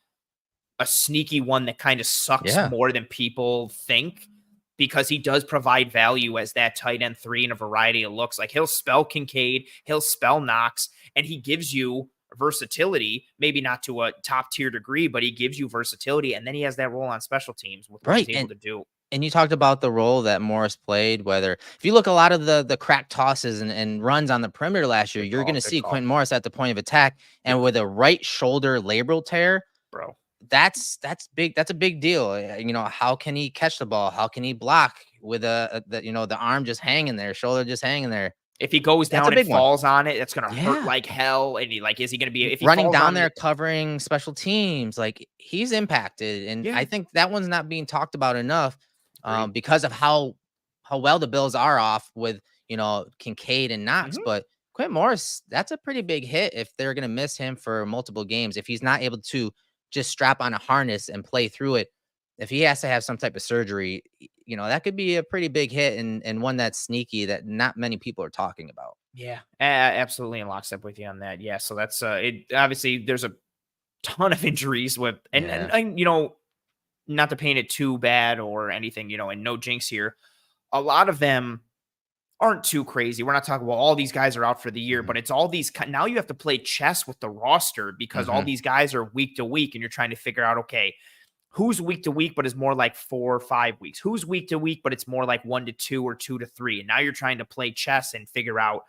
one that kind of sucks more than people think. Because he does provide value as that tight end 3 in a variety of looks. Like he'll spell Kincaid, he'll spell Knox, and he gives you versatility, maybe not to a top tier degree, but he gives you versatility. And then he has that role on special teams with what he's able to do. And you talked about the role that Morris played, whether if you look a lot of the crack tosses and runs on the perimeter last year, you're going to see Quentin Morris at the point of attack and with a right shoulder labral tear, bro. That's big. That's a big deal. You know, how can he catch the ball? How can he block with the arm just hanging there, shoulder just hanging there? If he goes down and falls on it, it's going to hurt like hell. And is he going to be if he running down there covering special teams? Like he's impacted. And I think that one's not being talked about enough because of how well the Bills are off with, Kincaid and Knox. But Quentin Morris, that's a pretty big hit if they're going to miss him for multiple games. If he's not able to just strap on a harness and play through it. If he has to have some type of surgery, that could be a pretty big hit and one that's sneaky that not many people are talking about. Yeah, absolutely in lockstep with you on that. Yeah, so that's it. Obviously, there's a ton of injuries with, and not to paint it too bad or anything, and no jinx here. A lot of them aren't too crazy. We're not talking about all these guys are out for the year, but it's all these. Now you have to play chess with the roster because all these guys are week to week and you're trying to figure out, okay, who's week to week, but is more like 4 or 5 weeks, who's week to week, but it's more like 1 to 2 or 2 to 3. And now you're trying to play chess and figure out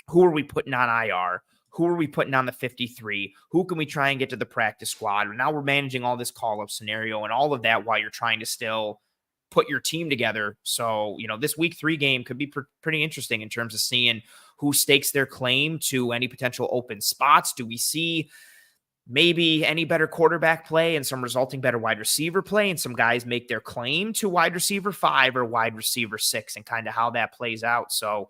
who are we putting on IR? Who are we putting on the 53? Who can we try and get to the practice squad? And now we're managing all this call up scenario and all of that while you're trying to still put your team together. So, this week 3 game could be pretty interesting in terms of seeing who stakes their claim to any potential open spots. Do we see maybe any better quarterback play and some resulting better wide receiver play, and some guys make their claim to wide receiver 5 or wide receiver 6, and kind of how that plays out? So,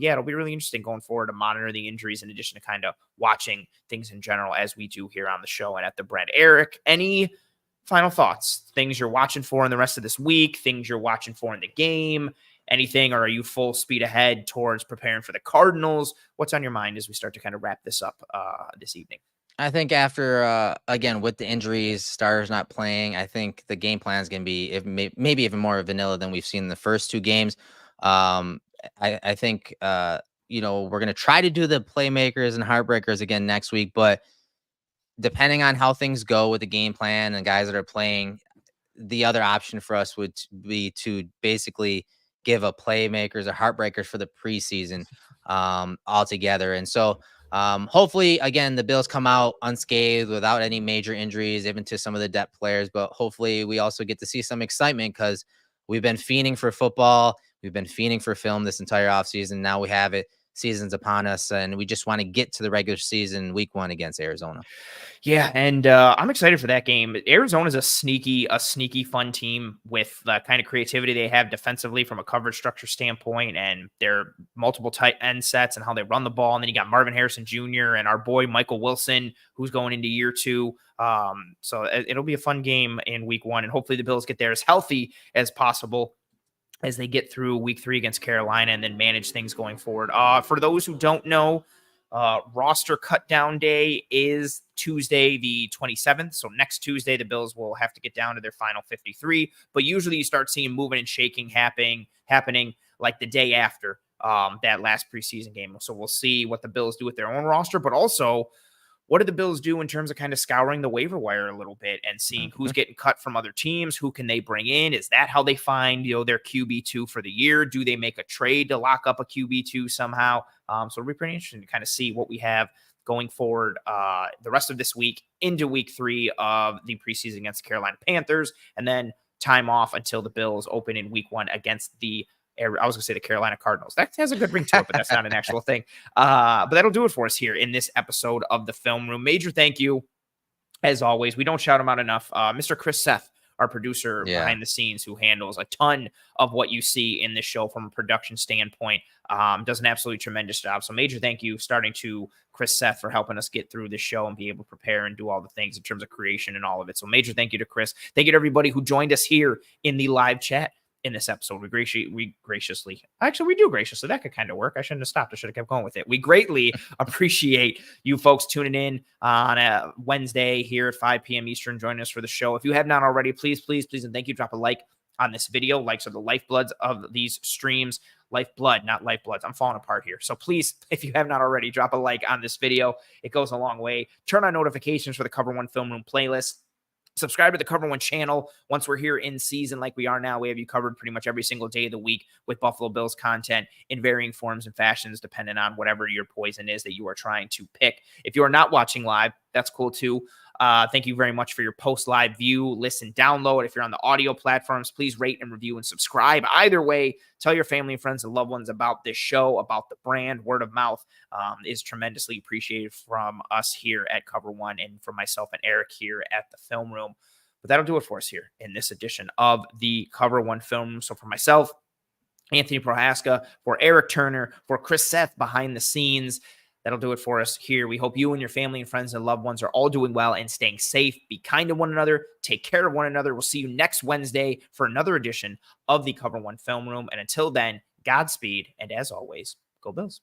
it'll be really interesting going forward to monitor the injuries in addition to kind of watching things in general as we do here on the show and at the Brand. Erik, any final thoughts? Things you're watching for in the rest of this week, things you're watching for in the game, anything, or are you full speed ahead towards preparing for the Cardinals? What's on your mind as we start to kind of wrap this up this evening? I think after, again, with the injuries, starters not playing, I think the game plan is going to be maybe even more vanilla than we've seen in the first 2 games. I think, we're going to try to do the Playmakers and Heartbreakers again next week, but depending on how things go with the game plan and guys that are playing, the other option for us would be to basically give a Playmakers or Heartbreakers for the preseason altogether. And so, hopefully, again, the Bills come out unscathed without any major injuries, even to some of the depth players. But hopefully, we also get to see some excitement because we've been fiending for football. We've been fiending for film this entire offseason. Now we have it. Season's upon us, and we just want to get to the regular season week 1 against Arizona. Yeah, and I'm excited for that game. Arizona's a sneaky fun team with the kind of creativity they have defensively from a coverage structure standpoint, and their multiple tight end sets and how they run the ball. And then you got Marvin Harrison Jr. and our boy Michael Wilson, who's going into year 2. So it'll be a fun game in week 1, and hopefully the Bills get there as healthy as possible as they get through week 3 against Carolina and then manage things going forward. For those who don't know, roster cut down day is Tuesday, the 27th. So next Tuesday, the Bills will have to get down to their final 53. But usually you start seeing moving and shaking happening like the day after that last preseason game. So we'll see what the Bills do with their own roster, but also what do the Bills do in terms of kind of scouring the waiver wire a little bit and seeing who's getting cut from other teams? Who can they bring in? Is that how they find, their QB2 for the year? Do they make a trade to lock up a QB2 somehow? So it'll be pretty interesting to kind of see what we have going forward the rest of this week into week 3 of the preseason against the Carolina Panthers, and then time off until the Bills open in week 1 against the Carolina Cardinals. That has a good ring to it, but that's not an actual thing. But that'll do it for us here in this episode of the Film Room. Major thank you, as always. We don't shout him out enough. Mr. Chris Seth, our producer behind the scenes, who handles a ton of what you see in this show from a production standpoint, does an absolutely tremendous job. So major thank you starting to Chris Seth for helping us get through this show and be able to prepare and do all the things in terms of creation and all of it. So major thank you to Chris. Thank you to everybody who joined us here in the live chat in this episode. We graciously, that could kind of work. I shouldn't have stopped. I should have kept going with it. We greatly appreciate you folks tuning in on a Wednesday here at 5 p.m. Eastern, joining us for the show. If you have not already, please, and thank you, drop a like on this video. Likes are the lifebloods of these streams. Lifeblood, not lifebloods. I'm falling apart here. So please, if you have not already, drop a like on this video. It goes a long way. Turn on notifications for the Cover One Film Room playlist. Subscribe to the Cover One channel. Once we're here in season like we are now, we have you covered pretty much every single day of the week with Buffalo Bills content in varying forms and fashions, depending on whatever your poison is that you are trying to pick. If you are not watching live, that's cool too. Thank you very much for your post-live view, listen, download. If you're on the audio platforms, please rate and review and subscribe. Either way, tell your family and friends and loved ones about this show, about the brand. Word of mouth is tremendously appreciated from us here at Cover One and from myself and Erik here at the Film Room. But that'll do it for us here in this edition of the Cover One Film Room. So for myself, Anthony Prohaska, for Erik Turner, for Chris Seth behind the scenes, that'll do it for us here. We hope you and your family and friends and loved ones are all doing well and staying safe. Be kind to one another. Take care of one another. We'll see you next Wednesday for another edition of the Cover One Film Room. And until then, Godspeed. And as always, go Bills.